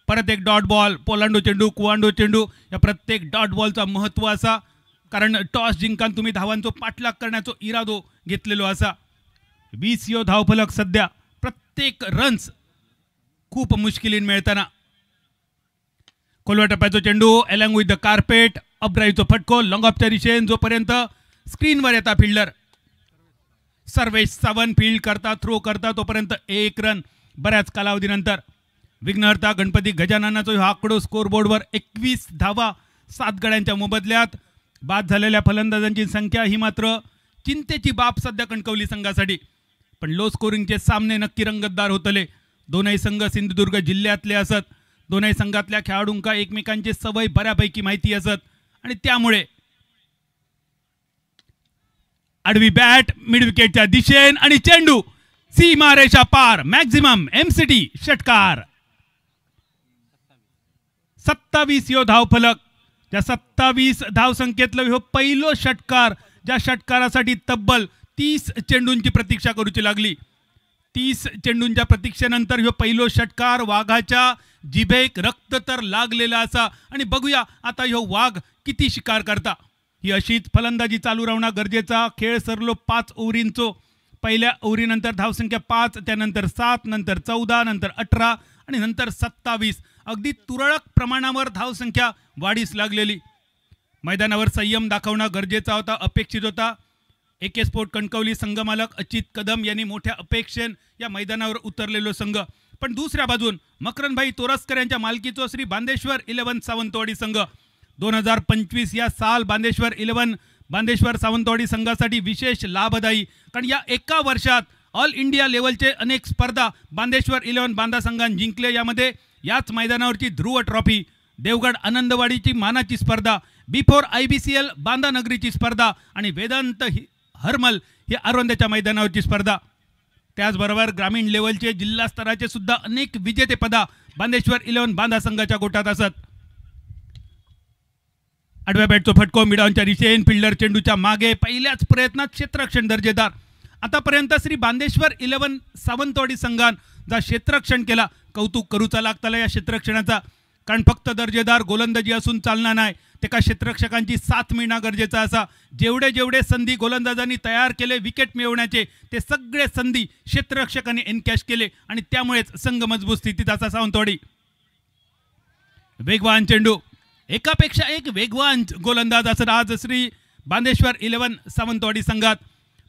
परत एक डॉट बॉल. पोलांडो चेंडू, कुवांडो चेंडू. या प्रत्येक डॉट बॉलचा महत्त्व असा कारण टॉस जिंकान तुम्ही धावांचो पाठलाग करण्याचो इरादो घेतलेलो असा. 20 यो धावफलक सध्या. प्रत्येक रन्स खूप मुश्किलीन मिळताना. खोलवा टप्प्याचो चेंडू अलॉंग विथ द कार्पेट. अपड्राईव्हचो फटको लॉंग ऑफच्या दिशेन जोपर्यंत स्क्रीनवर येता फिल्डर सर्वेश सावंत फील्ड करता थ्रो करता तोपर्यंत 1 रन. बऱ्याच कालावधीनंतर विघ्नहर्ता गणपती गजाननाचा हा आकडो स्कोरबोर्डवर 21 धावा 7 गड्यांच्या मोबदल्यात. बाद झालेल्या फलंदाजांची संख्या ही मात्र चिंतेची बाब सध्या कणकवली संघासाठी. पण लो स्कोरिंगचे सामने नक्की रंगतदार होतले. दोनही संघ सिंधुदुर्ग जिल्ह्यातले असत. दोनही संघातल्या खेळाडूंका एकमेकांची सवय बऱ्यापैकी माहिती असत आणि त्यामुळे आडवी बॅट मिड विकेटच्या दिशेन आणि चेंडू सीमारेषा पार. मॅक्झिमम एमसीटी षटकार. 27 यो धावफलक. त्या 27 धावसंख्येतलं ह्यो पहिलो षटकार ज्या षटकारासाठी तब्बल 30 चेंडूंची प्रतीक्षा करूची लागली. 30 चेंडूंच्या प्रतीक्षेनंतर ह्यो पहिलो षटकार. वाघाच्या जिभेक रक्त तर लागलेला असा आणि बघूया आता ह्यो वाघ किती शिकार करता. ही अशीच फलंदाजी चालू राहणं गरजेचा. खेळ सरलो 5 ओव्हरींचो. पहिल्या ओव्हरीनंतर धावसंख्या 5, त्यानंतर 7, नंतर 14, नंतर 18 आणि नंतर 27. अगदी तुरळक प्रमाणावर धावसंख्या वाढीस लागलेली. मैदानावर संयम दाखवणं गरजेचा होता, अपेक्षित होता. एके स्पोर्ट कणकवली संघमालक अचित कदम यांनी मोठ्या अपेक्षेन या मैदानावर उतरलेलो संघ. पण दुसऱ्या बाजून मकरंदभाई तोरसकर यांच्या मालकीचो श्री बांदेश्वर 11 सावंतवाडी संघ. 2025 या साल बांदेश्वर 11 बांदेश्वर सावंतवाडी संघासाठी विशेष लाभदायी. कारण या एका वर्षात ऑल इंडिया लेवलचे अनेक स्पर्धा बांदेश्वर 11 बांदा संघाने जिंकले. यामध्ये याच मैदानावरची ध्रुव ट्रॉफी, देवगड आनंदवाडीची मानाची स्पर्धा, बिफोर IBCL बांदा नगरीची स्पर्धा आणि वेदांत हरमल ही आरोंद्याच्या मैदानावरची स्पर्धा. त्याचबरोबर ग्रामीण लेवलचे जिल्हा स्तराचे सुद्धा अनेक विजेतेपदा बांदेश्वर 11 बांदा संघाच्या गोटात असत. आडव्या बॅटचा फटको मिडॉनच्या दिशेन. फिल्डर चेंडूच्या मागे. पहिल्याच प्रयत्नात क्षेत्ररक्षण दर्जेदार. आतापर्यंत श्री बांदेश्वर 11 सावंतवाडी संघान जा क्षेत्ररक्षण केला कौतुक करूचा लागताला या क्षेत्ररक्षणाचा. कारण फक्त दर्जेदार गोलंदाजी असून चालणार नाही, त्याका क्षेत्ररक्षकांची साथ मिळणं गरजेचं असा. जेवढे जेवढे संधी गोलंदाजांनी तयार केले विकेट मिळवण्याचे ते सगळे संधी क्षेत्ररक्षकांनी एनकॅश केले आणि त्यामुळेच संघ मजबूत स्थितीत असा सावंतवाडी. वेगवान चेंडू. एकापेक्षा एक वेगवान गोलंदाज असं आज श्री बांदेश्वर 11 सावंतवाडी संघात.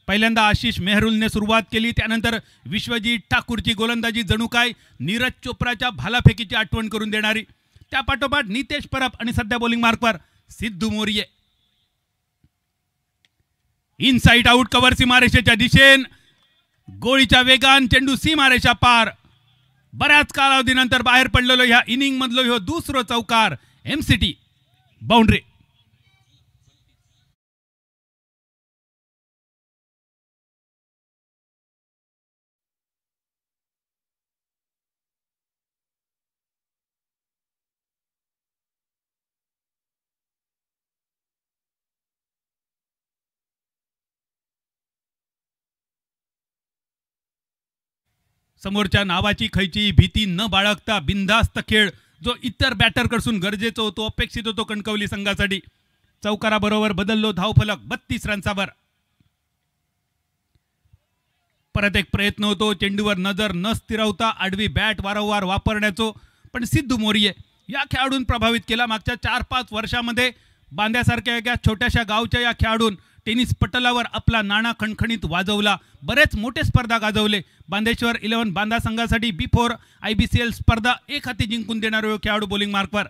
पहिल्यांदा आशिष मेहरुलने सुरुवात केली, त्यानंतर विश्वजीत ठाकूरची गोलंदाजी जणू काय नीरज चोप्राच्या भालाफेकीची आठवण करून देणारी. त्या पाठोपाठ नितेश परब आणि सध्या बॉलिंग मार्कवर Siddhu Moriye. Inside out cover सीमारेषेच्या दिशेन. गोळीच्या वेगान चेंडू सीमारेषा पार. बऱ्याच कालावधीनंतर बाहेर पडलेलो ह्या इनिंग मधलो ह्यो दुसरो चौकार. MCT boundary. समोरच्या नावाची खैची भीती न बाळगता बिनधास्त खेळ जो इतर बॅटरकडून गरजेचा होतो, अपेक्षित होतो कणकवली संघासाठी. चौकाराबरोबर बदललो धावफलक 32 रन्सावर. परत एक प्रयत्न होतो चेंडूवर नजर न स्थिरवता आडवी बॅट वारंवार वापरण्याचो, पण सिद्धू मोरिये या खेळाडून प्रभावित केला. मागच्या 4-5 वर्षामध्ये बांद्यासारख्या एका छोट्याशा गावच्या या खेळाडून टेनिस पटलावर आपला नाणा खणखणीत वाजवला. बरेच मोठे स्पर्धा गाजवले. बांदेश्वर 11 बांदा संघासाठी बिफोर IBCL स्पर्धा एक हाती जिंकून देणारा खेळाडू बॉलिंग मार्कवर.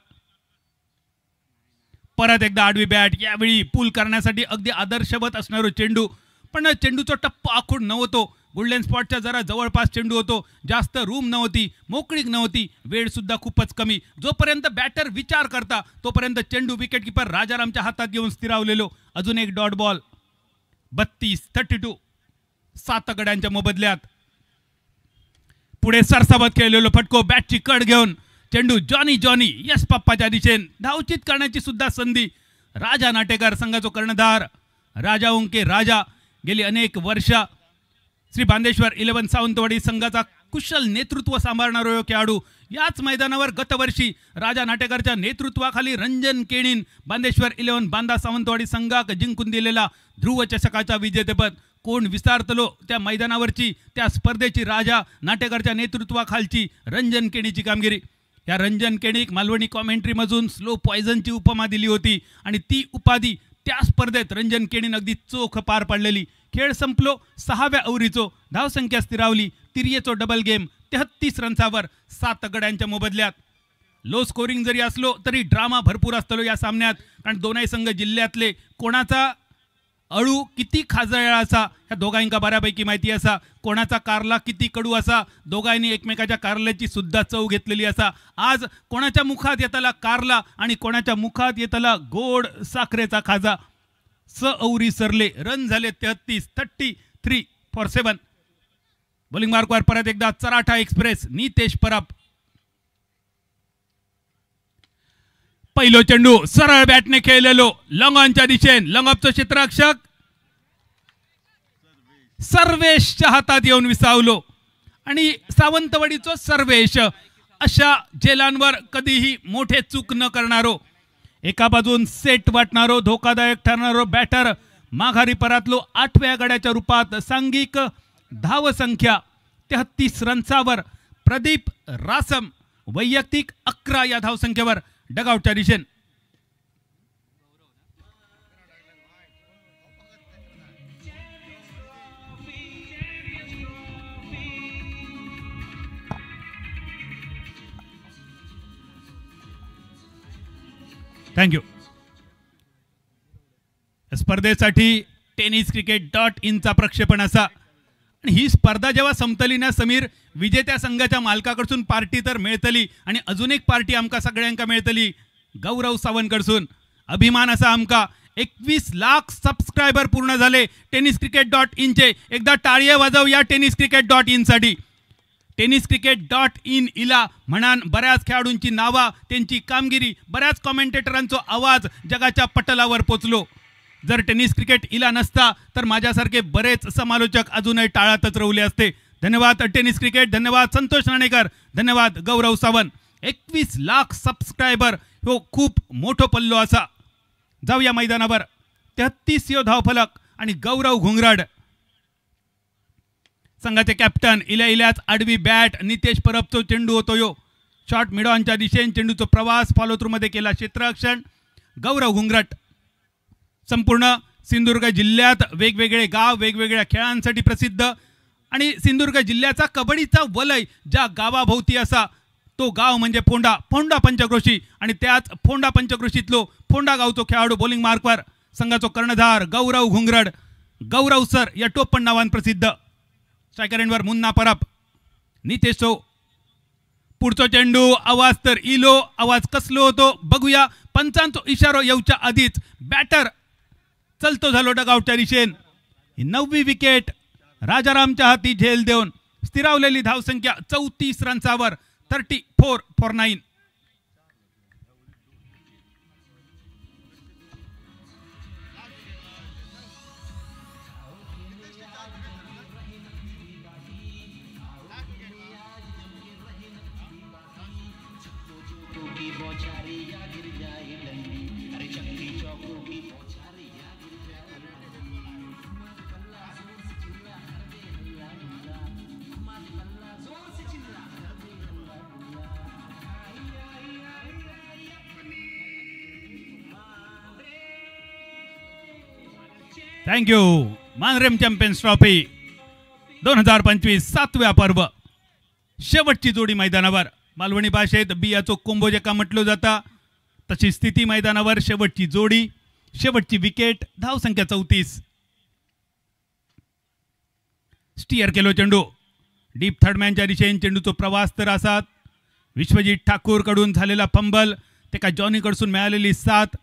परत एकदा आडवी बॅट. यावेळी पूल करण्यासाठी अगदी आदर्शवत असणारो चेंडू, पण चेंडूचा टप्पा आखूड नव्हतो. गोल्डन स्पॉटच्या जरा जवळपास चेंडू होतो, जास्त रूम नव्हती, मोकळीक नव्हती, वेळ सुद्धा खूपच कमी. जोपर्यंत बॅटर विचार करता तोपर्यंत चेंडू विकेटकीपर राजारामच्या हातात घेऊन स्थिरावलेलो. अजून एक डॉट बॉल. 32-32 7 गड्यांच्या मोबदल्यात. पुढे सरसावत खेळलेलो फटको, बॅटची कड घेऊन चेंडू जॉनी यस पप्पाच्या दिशेने धावचित करण्याची सुद्धा संधी. राजा नाटेकर संघाचा कर्णधार, राजा उंके राजा गेली अनेक वर्ष श्री बांदेश्वर 11 सावंतवाडी संघाचा कुशल नेतृत्व सांभाळणारा खेळाडू. याच मैदानावर गतवर्षी राजा नाटेकरच्या नेतृत्वाखाली रंजन केणीन बांदेश्वर 11 बांदा सावंतवाडी संघाक जिंकून दिलेला ध्रुव चषकाचा विजेतेपद. कोण विसरतलो त्या मैदानावरची, त्या स्पर्धेची राजा नाटेकरच्या नेतृत्वाखालची रंजन केणीची कामगिरी. या रंजन केणीक मालवणी कॉमेंट्रीमधून स्लो पॉयझनची उपमा दिली होती आणि ती उपाधी त्या स्पर्धेत रंजन केणीन अगदी चोख पार पाडलेली. खेळ संपलो 6व्या ओव्हरीचो, धावसंख्या स्थिरावली, तिर्येचो डबल गेम 33 रन्सावर 7 गड्यांच्या मोबदल्यात. लो स्कोरिंग जरी असलो तरी ड्रामा भरपूर असतलो या सामन्यात, कारण दोनही संघ जिल्ह्यातले कोणाचा अळू किती खाजळा असा ह्या दोघांका बऱ्यापैकी माहिती असा, कोणाचा कारला किती कडू असा दोघांनी एकमेकाच्या कारल्याची सुद्धा चव घेतलेली असा. आज कोणाच्या मुखात येताला कारला आणि कोणाच्या मुखात येताला गोड साखरेचा खाजा. 6 ओव्हरी सरले, रन झाले 33 फॉर 7. बॉलिंग मार्कवर परत एकदा चराठा एक्सप्रेस नितेश परब. पहिलो चेंडू सरळ बॅटने खेळलेलो लॉंग ऑनच्या दिशेने, लॉंग ऑफचं क्षेत्ररक्षक सर्वेशच्या हातात येऊन विसावलो आणि सावंतवाडीचो सर्वेश अशा झेलांवर कधीही मोठे चूक न करणारो, एका बाजून सेट वाटणारो, धोकादायक ठरणारो बॅटर माघारी परतलो. 8व्या गड्याच्या रूपात सांघिक धावसंख्या 33 रन्सावर. प्रदीप रासम वैयक्तिक 11 या धावसंख्येवर डगआउटच्या दिशेने. थँक्यू. स्पर्धेसाठी tenniscricket.in प्रक्षेपण असा. आणि ही स्पर्धा जेव्हा संपतली ना समीर, विजेत्या संघाच्या मालकाकडून पार्टी तर मिळतली आणि अजून एक पार्टी आमका सगळ्यांका मिळतली गौरव सावंतकडून. अभिमान असा आमका 21 लाख सबस्क्रायबर पूर्ण झाले tenniscricket.in चे. एकदा टाळ्या वाजव या tenniscricket.in साठी. tenniscricket.in इला म्हणान बऱ्याच खेळाडूंची नावा, त्यांची कामगिरी, बऱ्याच कॉमेंटेटरांचा आवाज जगाच्या पटलावर पोचलो. जर टेनिस क्रिकेट इला नसता तर माझ्यासारखे बरेच समालोचक अजूनही टाळातच रवले असते. धन्यवाद टेनिस क्रिकेट, धन्यवाद संतोष नाणेकर, धन्यवाद गौरव सावंत. 21 लाख सबस्क्रायबर हो खूप मोठो पल्लो असा. जाऊया मैदानावर. 33 धावफलक आणि गौरव घुंगराड संघाचे कॅप्टन. इल्याच आडवी बॅट, नितेश परबचो चेंडू होतो यो शॉर्ट मिडॉनच्या दिशेने चेंडूचा प्रवास फॉलो थ्रू मध्ये केला क्षेत्ररक्षण गौरव घुंगरट. संपूर्ण सिंधुदुर्ग जिल्ह्यात वेगवेगळे गाव वेगवेगळ्या खेळांसाठी प्रसिद्ध आणि सिंधुदुर्ग जिल्ह्याचा कबड्डीचा वलय ज्या गावाभोवती असा तो गाव म्हणजे फोंडा पंचक्रोशी आणि त्याच फोंडा पंचक्रोशीतलो फोंडा गावचो खेळाडू बॉलिंग मार्कवर संघाचो कर्णधार गौरव घुंगरड. गौरव सर या टोपण नावान प्रसिद्ध. स्ट्रायकर एंडवर मुन्ना परब. नितेशो पुढचो चेंडू आवाज तर इलो, आवाज कसलो होतो बघूया. पंचांचो इशारो येऊच्या आधीच बॅटर चलतो झालो डगआउटच्या दिशेन. 9वी विकेट राजारामच्या हाती झेल देऊन स्थिरावलेली धावसंख्या 34 रन्सावर 34 फॉर 9. थँक्यू. मानरेम चॅम्पियन्स ट्रॉफी 2025 7व्या पर्व शेवटची जोडी मैदानावर. मालवणी भाषेत बियाचो कोंबो जेका म्हटलो जाता तशी स्थिती मैदानावर. शेवटची जोडी, शेवटची विकेट, धावसंख्या 34. स्टिअर केलो चेंडू डीप थर्डमॅनच्या दिशेने चेंडूचा प्रवास तर असाच विश्वजित ठाकूर कडून झालेला फंबल ते का जॉनी कडसून मिळालेली साथ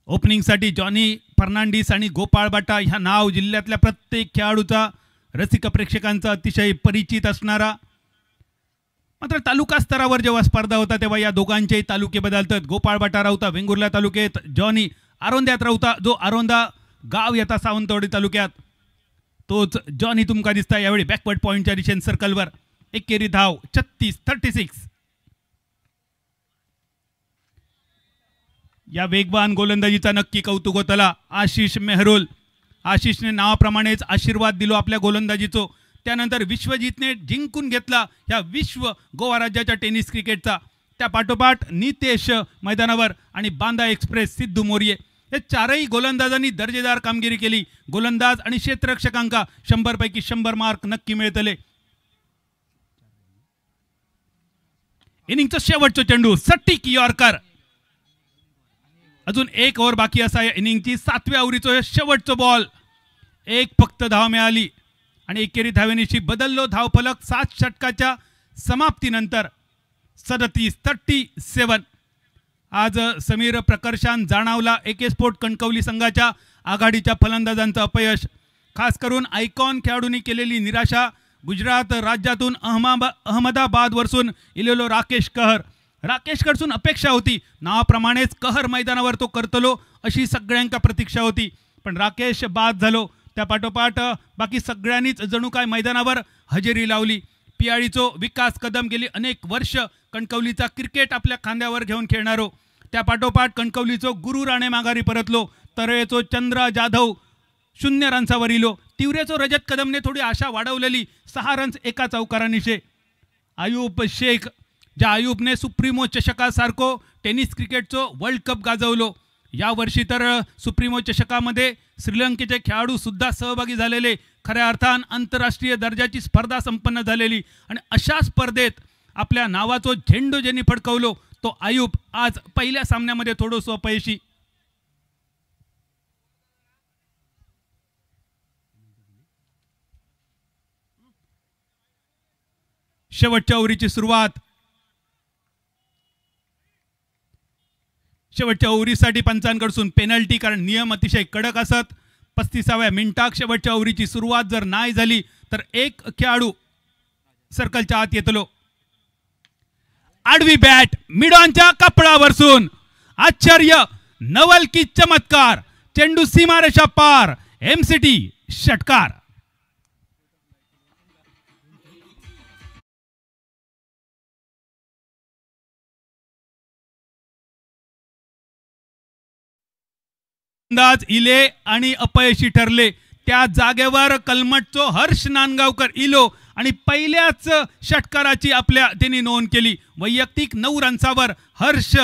ओपनिंगसाठी जॉनी फर्नांडिस आणि गोपाळ बाटा ह्या नाव जिल्ह्यातल्या प्रत्येक खेळाडूचा रसिक प्रेक्षकांचा अतिशय परिचित असणारा मात्र तालुका स्तरावर जेव्हा स्पर्धा होता तेव्हा या दोघांचेही तालुके बदलतात गोपाळ बाटा राहता वेंगुर्ला तालुक्यात जॉनी आरोंद्यात राहता जो आरोंदा गाव येता सावंतवाडी तालुक्यात तोच जॉनी तुमका दिसता यावेळी बॅकवर्ड पॉइंटच्या दिशेने सर्कलवर एकेरी धाव 36-36 या वेगवान गोलंदाजीचा नक्की कौतुक होतला आशिष मेहरुल आशिषने नावाप्रमाणेच आशीर्वाद दिलो आपल्या गोलंदाजीचो त्यानंतर विश्वजितने जिंकून घेतला ह्या विश्व गोवा राज्याच्या टेनिस क्रिकेटचा त्या पाठोपाठ नितेश मैदानावर आणि बांदा एक्सप्रेस सिद्धू मोर्ये हे चारही गोलंदाजांनी दर्जेदार कामगिरी केली गोलंदाज आणि क्षेत्ररक्षकांका 100 पैकी 100 मार्क नक्की मिळतले इनिंगचा शेवटचा चेंडू सटीक यॉर्कर अजून एक ओव्हर बाकी असा या इनिंगची 7व्या ओव्हरीचा शेवटचा बॉल एक फक्त धाव मिळाली आणि एकेरी धावेनिशी बदललो धावफलक 7 षटकाच्या समाप्तीनंतर 37-37 आज समीर प्रकर्षान जाणवला एके स्पोर्ट कणकवली संघाच्या आघाडीच्या फलंदाजांचं अपयश खास करून आयकॉन खेळाडूंनी केलेली निराशा गुजरात राज्यातून अहमदाबाद वरसून इलेलो राकेश कहर राकेशकडसून अपेक्षा होती नावाप्रमाणेच कहर मैदानावर तो करतलो अशी सगळ्यांका प्रतीक्षा होती पण राकेश बाद झालो त्या पाठोपाठ बाकी सगळ्यांनीच जणू काय मैदानावर हजेरी लावली पियाळीचो विकास कदम गेली अनेक वर्ष कणकवलीचा क्रिकेट आपल्या खांद्यावर घेऊन खेळणारो त्या पाठोपाठ कणकवलीचो गुरु राणे माघारी परतलो तरेचो चंद्र जाधव 0 रन्सावर इलो तिवरेचो रजत कदमने थोडी आशा वाढवलेली 6 रन्स एका चौकारानिशे आयुब शेख ज्या आयुबने सुप्रीमो चषकासारखो टेनिस क्रिकेटचो वर्ल्ड कप गाजवलो या वर्षी तर सुप्रीमो चषकामध्ये श्रीलंकेचे खेळाडू सुद्धा सहभागी झालेले खऱ्या अर्थान आंतरराष्ट्रीय दर्जाची स्पर्धा संपन्न झालेली आणि अशा स्पर्धेत आपल्या नावाचो झेंडू ज्यांनी फडकवलो तो आयुब आज पहिल्या सामन्यामध्ये थोडंसं अपयशी शेवटच्या ओव्हरीची सुरुवात शेवटच्या ओव्हरीसाठी पंचांकडून पेनल्टी कारण नियम अतिशय कडक असत 35व्या मिनिटाक शेवटच्या ओव्हरीची सुरुवात जर नाही झाली तर एक खेळाडू सर्कलच्या आत येतलो आडवी बॅट मिडॉनच्या कपडावरसून आश्चर्य नवल की चमत्कार चेंडू सीमारेषा पार एमसीटी षटकार अंदाज इले आणि अपयशी ठरले त्या जागेवर कलमटचो हर्ष नांदगावकर इलो आणि पहिल्याच षटकाराची आपल्या त्यांनी नोंद केली वैयक्तिक 9 रन्सावर हर्ष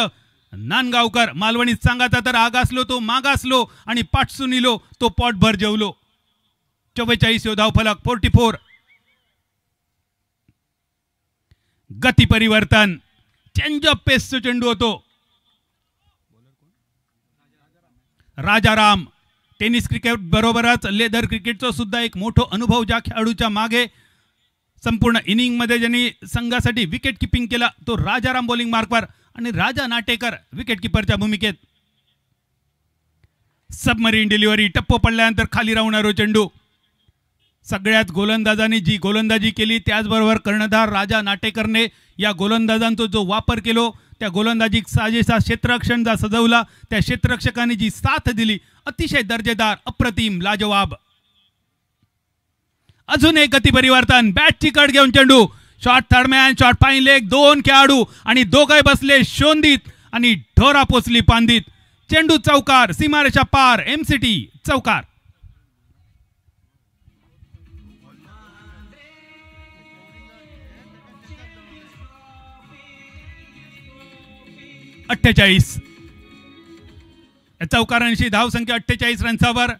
नांदगावकर मालवणीत सांगायचा तर आगासलो तो मागासलो आणि पाठसून इलो तो पोटभर जेवलो 44 धावफलक 44 गती परिवर्तन चेंज ऑफ पेसचा चेंडू होतो राजाराम टेनिस क्रिकेट बरोबरच लेदर क्रिकेटचा सुद्धा एक मोठा अनुभव ज्या खेळाडूच्या मागे संपूर्ण इनिंग मध्ये ज्यांनी संघासाठी विकेट किपिंग केला तो राजाराम बॉलिंग मार्कवर आणि राजा नाटेकर विकेट किपरच्या भूमिकेत सबमरीन डिलिव्हरी टप्पो पडल्यानंतर खाली राहणारो चेंडू सगळ्यात गोलंदाजांनी जी गोलंदाजी केली त्याचबरोबर कर्णधार राजा नाटेकरने या गोलंदाजांचा जो वापर केलो त्या गोलंदाजीक साजेसा क्षेत्ररक्षण जा सजवला त्या क्षेत्ररक्षकांनी जी साथ दिली अतिशय दर्जेदार अप्रतिम लाजवाब अजून एक गती परिवर्तन बॅटची कट घेऊन चेंडू shot third man shot fine leg 2 खेळाडू आणि दोघे बसले शोंदीत आणि ढोरा पोचली पांदीत चेंडू चौकार सीमारेषा पार एमसीटी चौकार चौकारांशी धावसंख्या 48 रन्सावर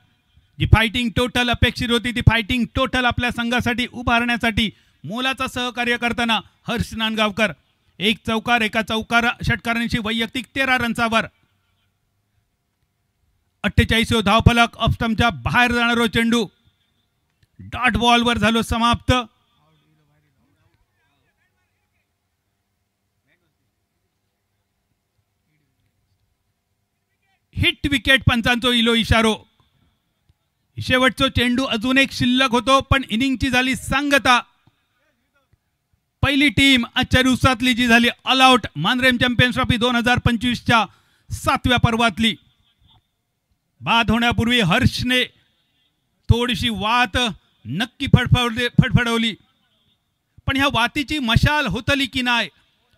जी फायटिंग टोटल अपेक्षित होती ती फायटिंग टोटल आपल्या संघासाठी उभारण्यासाठी मोलाचा सहकार्य करताना हर्ष नांदगावकर एक चौकार एका चौकार षटकारांशी वैयक्तिक 13 रन्सावर 48 धावफलक ऑफ स्टंपच्या बाहेर जाणारो चेंडू डॉट बॉलवर झालो समाप्त. हिट विकेट पंचांचो इलो इशारो. शेवटचो चेंडू अजून एक शिल्लक होतो पण इनिंगची झाली सांगता. पहिली टीम आजच्या दिवसातली जी झाली ऑल आउट मानरेम चॅम्पियन्स ट्रॉफी 2025च्या 7व्या पर्वातली. बाद होण्यापूर्वी हर्षने थोडीशी वात नक्की फडफडवली पण ह्या वातीची मशाल होतली की नाही.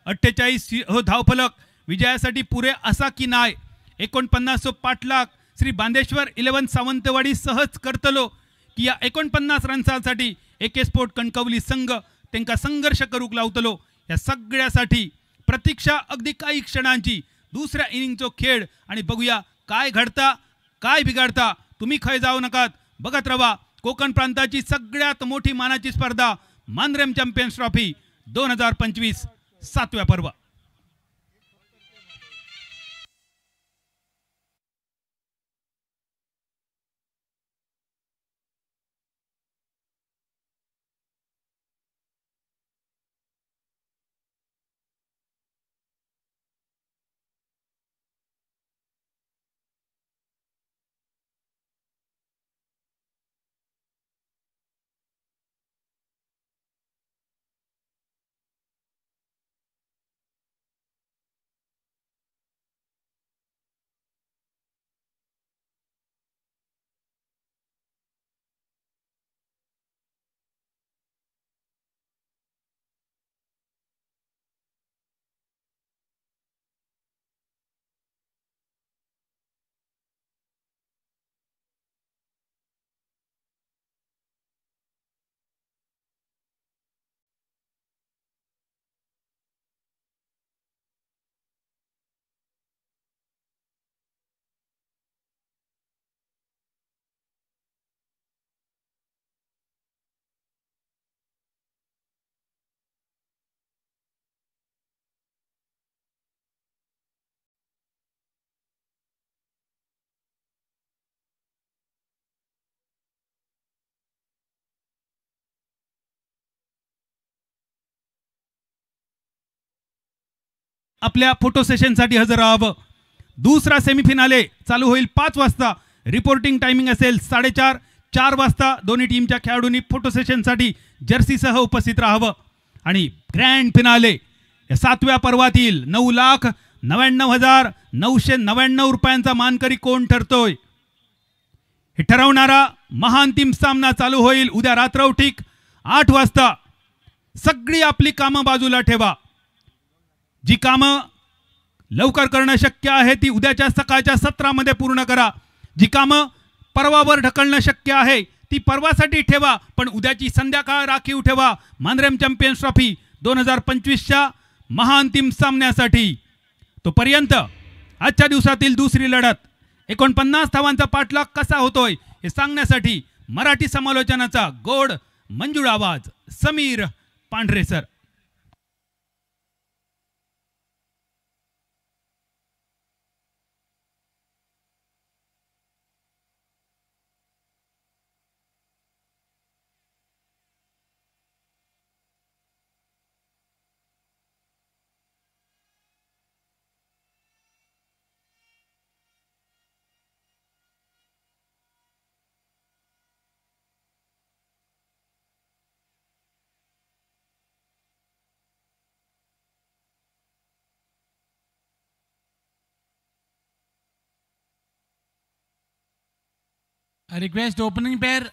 48 धावफलक विजयासाठी पुरे असा की नाही. 49 पाठलाग श्री बांदेश्वर 11 सावंतवाडी सहज करतलो की या 49 रन्सांसाठी AK स्पोर्ट कणकवली संघ त्यांना संघर्ष करूक लावतलो. या सगळ्यासाठी प्रतीक्षा अगदी काही क्षणांची. दुसऱ्या इनिंगचो खेळ आणि बघूया काय घडता काय बिघडता. तुम्ही खय जाऊ नकात, बघत रवा. कोकण प्रांताची सगळ्यात मोठी मानाची स्पर्धा मानरेम चॅम्पियन्स ट्रॉफी 2025 7व्या पर्व. आपल्या फोटो सेशनसाठी हजर राहावं. दुसरा सेमीफिनाले चालू होईल 5 वाजता. रिपोर्टिंग टायमिंग असेल 4:30. 4 वाजता दोन्ही टीमच्या खेळाडूंनी फोटो सेशनसाठी जर्सीसह उपस्थित राहावं. आणि ग्रँड फिनाले या 7व्या पर्वातील 9,99,999 रुपयांचा मानकरी कोण ठरतोय हे ठरवणारा महाअंतिम सामना चालू होईल उद्या रात्र ठीक 8 वाजता. सगळी आपली कामं बाजूला ठेवा. जी कामं लवकर करणं शक्य आहे ती उद्याच्या सकाळच्या सत्रामध्ये पूर्ण करा. जी कामं परवावर ढकलणं शक्य आहे ती परवासाठी ठेवा पण उद्याची संध्याकाळ राखीव ठेवा मानरेम चॅम्पियन्स ट्रॉफी 2025च्या महाअंतिम सामन्यासाठी. तोपर्यंत आजच्या दिवसातील दुसरी लढत 49 धावांचा पाठलाग कसा होतोय हे सांगण्यासाठी मराठी समालोचनाचा गोड मंजूळ आवाज समीर पांढरे sir. I request opening pair.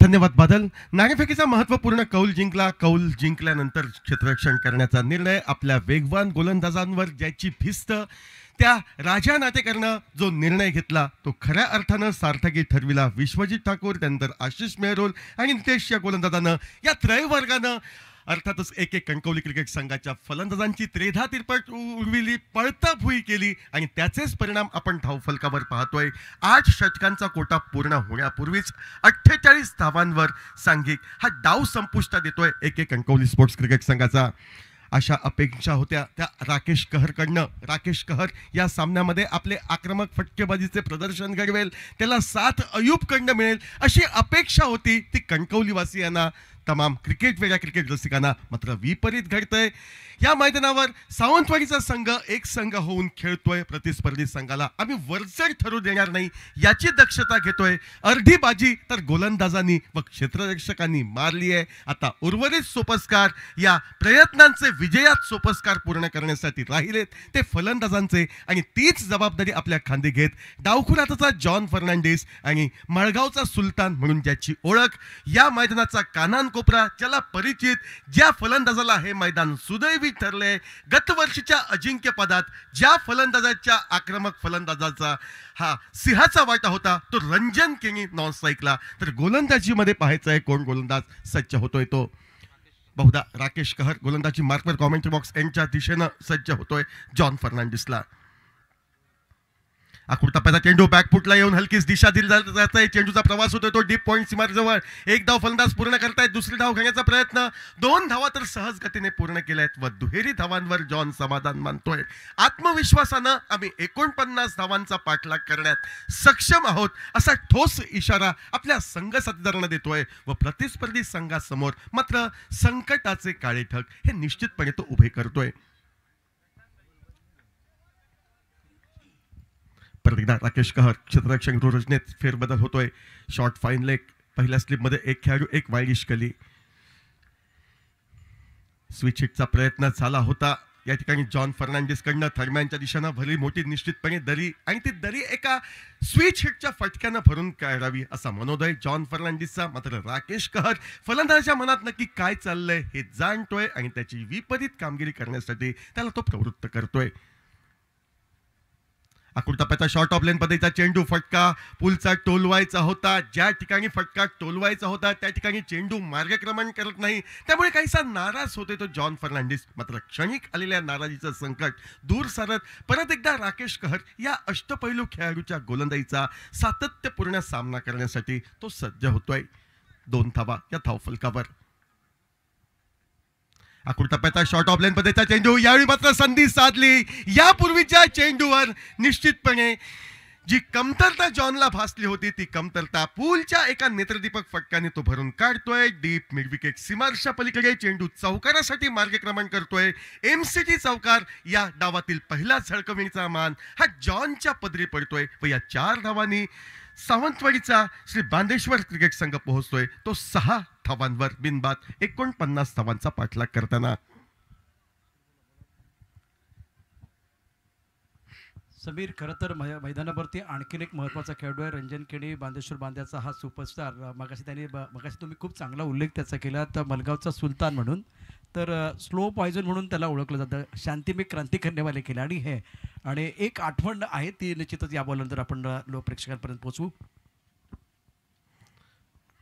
धन्यवाद बादल. नाणेफेकीचा महत्त्वपूर्ण कौल जिंकला. कौल जिंकल्यानंतर क्षेत्ररक्षण करण्याचा निर्णय आपल्या वेगवान गोलंदाजांवर ज्याची भिस्त त्या राजा नातेकरनं जो निर्णय घेतला तो खऱ्या अर्थानं सार्थकी ठरविला. विश्वजित ठाकूर त्यानंतर आशिष मेहरोल आणि नितेश या गोलंदाजानं या त्रयवर्गानं अर्थातच एक कणकवली क्रिकेट संघाच्या फलंदाजांची त्रेधा तिरपट उडविली, पळता भुई केली आणि त्याचेच परिणाम आपण धावफलकावर पाहतोय. 8 षटकांचा कोटा पूर्ण होण्यापूर्वीच 48 धावांवर सांघिक हा डाव संपुष्टात येतोय एक कणकवली स्पोर्ट्स क्रिकेट संघाचा. अशा अपेक्षा होत्या त्या राकेश कहरकडनं. राकेश कहर या सामन्यामध्ये आपले आक्रमक फटकेबाजीचे प्रदर्शन घडवेल, त्याला साथ अयूबकडनं मिळेल अशी अपेक्षा होती ती कणकवलीवासियांना, तमाम क्रिकेट वेगळ्या क्रिकेट रसिकांना. मात्र विपरीत घडतंय. या मैदानावर सावंतवाडीचा संघ एक संघ होऊन खेळतोय. प्रतिस्पर्धी संघाला आम्ही वरचढ ठरू देणार नाही याची दक्षता घेतोय. अर्धी बाजी तर गोलंदाजांनी व क्षेत्ररक्षकांनी मारली आहे. आता उर्वरित सोपस्कार या प्रयत्नांचे विजयात सोपस्कार पूर्ण करण्यासाठी राहिलेत ते फलंदाजांचे आणि तीच जबाबदारी आपल्या खांदी घेत डावखुराचा जॉन फर्नांडिस आणि मळगावचा सुलतान म्हणून ज्याची ओळख, या मैदानाचा कानानकोपरा, ज्याला परिचित, ज्या फलंदाजाला हे मैदान सुदैवी ठरले, गतवर्षीच्या अजिंक्यपदात ज्या फलंदाजाच्या आक्रमक फलंदाजाचा हा सिंहाचा वाटा होता तो रंजन केनी नॉन स्ट्राईकला. तर गोलंदाजीमध्ये पाहायचं आहे कोण गोलंदाज सज्ज होतोय तो बहुधा राकेश कहर गोलंदाजी मार्कवर कॉमेंट्री बॉक्स एंडच्या दिशेनं सज्ज होतोय जॉन फर्नांडिसला. आकृतापाचा चेंडू बॅकफुटला येऊन हलकीच दिशा दिली जात आहे. चेंडूचा प्रवास होतोय तो डीप पॉइंट सीमारेजवळ. एक धाव फलंदाज पूर्ण करतायत, दुसरी धाव घेण्याचा प्रयत्न, 2 धावा तर सहज गतीने पूर्ण केल्यात व दुहेरी धावांवर जॉन समाधान मानतोय. आत्मविश्वासानं आम्ही 49 धावांचा पाठलाग करण्यात सक्षम आहोत असा ठोस इशारा आपल्या संघ साथीदारांना देतोय व प्रतिस्पर्धी संघासमोर मात्र संकटाचे काळे ढग हे निश्चितपणे तो उभे करतोय. परत एकदा राकेश कहर क्षेत्ररक्षक रचनेत फेरबदल होतोय. शॉर्ट फाईन लेग, पहिल्या स्लिपमध्ये एक खेळाडू एक वाईड इश्कली. स्विच हिटचा प्रयत्न झाला होता या ठिकाणी जॉन फर्नांडिस कडनं. थर्मॅनच्या दिशेनं भली मोठी निश्चितपणे दरी आणि ती दरी एका स्विच हिटच्या फटक्यानं भरून काढावी असा मनोदय जॉन फर्नांडिसचा. मात्र राकेश कहर फलंदाजाच्या मनात नक्की काय चाललंय हे जाणतोय आणि त्याची विपरीत कामगिरी करण्यासाठी त्याला तो प्रवृत्त करतोय. आकृतापाचा शॉर्ट ऑफ लेन पद्धतीचा चेंडू, फटका पुलचा टोलवायचा होता. ज्या ठिकाणी फटका टोलवायचा होता त्या ठिकाणी चेंडू मार्गक्रमण करत नाही, त्यामुळे काहीसा नाराज होते तो जॉन फर्नांडिस. मात्र क्षणिक आलेल्या नाराजीचं संकट दूर सारत परत एकदा राकेश कहर या अष्टपैलू खेळाडूच्या गोलंदाजीचा सातत्यपूर्ण सामना करण्यासाठी तो सज्ज होतोय. 2 धावा या धावफलकावर. आकृतापाचा शॉर्ट ऑफ लेन पद्धतीचा चेंडू, यावेळी मात्र संधी साधली. यापूर्वीच्या चेंडूवर निश्चितपणे जी कमतरता जॉनला भासली होती ती कमतरता पूलच्या एका नेत्रदीपक फटकाने तो भरून काढतोय. डीप मिड विकेट सीमारेषा पलीकडे चेंडू चौकारासाठी मार्गक्रमण करतोय. एमसीटी चौकार या डावातील पहिला झळकवणीचा मान हा जॉनच्या पदरी पडतोय व या 4 धावांनी सावंतवाडीचा श्री बांदेश्वर क्रिकेट संघ पोहोचतोय तो 6 धावांवर बिनबाद 49 धावांचा पाठलाग करताना. समीर, खरं तर मैदानावरती आणखीन एक महत्त्वाचा खेळाडू आहे रंजन केणी, बांदेश्वर बांद्याचा हा सुपरस्टार. मगाशी तुम्ही खूप चांगला उल्लेख त्याचा केला तर मलगावचा सुलतान म्हणून. तर स्लो पॉयझन म्हणून त्याला ओळखलं जातं. शांतिमय क्रांती करण्यावाले खिलाडी हे. आणि एक आठवण आहे ती निश्चितच या बॉलनंतर आपण प्रेक्षकांपर्यंत पोहोचवू.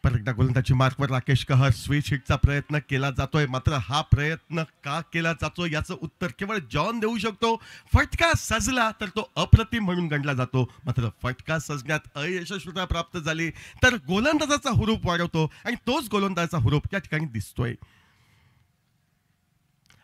परत एकदा गोलंदाजी मार्कवर राकेश कहर. स्विच हिटचा प्रयत्न केला जातोय, मात्र हा प्रयत्न का केला जातो याचं उत्तर केवळ जॉन देऊ शकतो. फटका सजला तर तो अप्रतिम म्हणून गणला जातो, मात्र फटका सजण्यात अयशस्वीता प्राप्त झाली तर गोलंदाजाचा हुरूप वाढवतो आणि तोच गोलंदाजाचा हुरूप या ठिकाणी दिसतोय.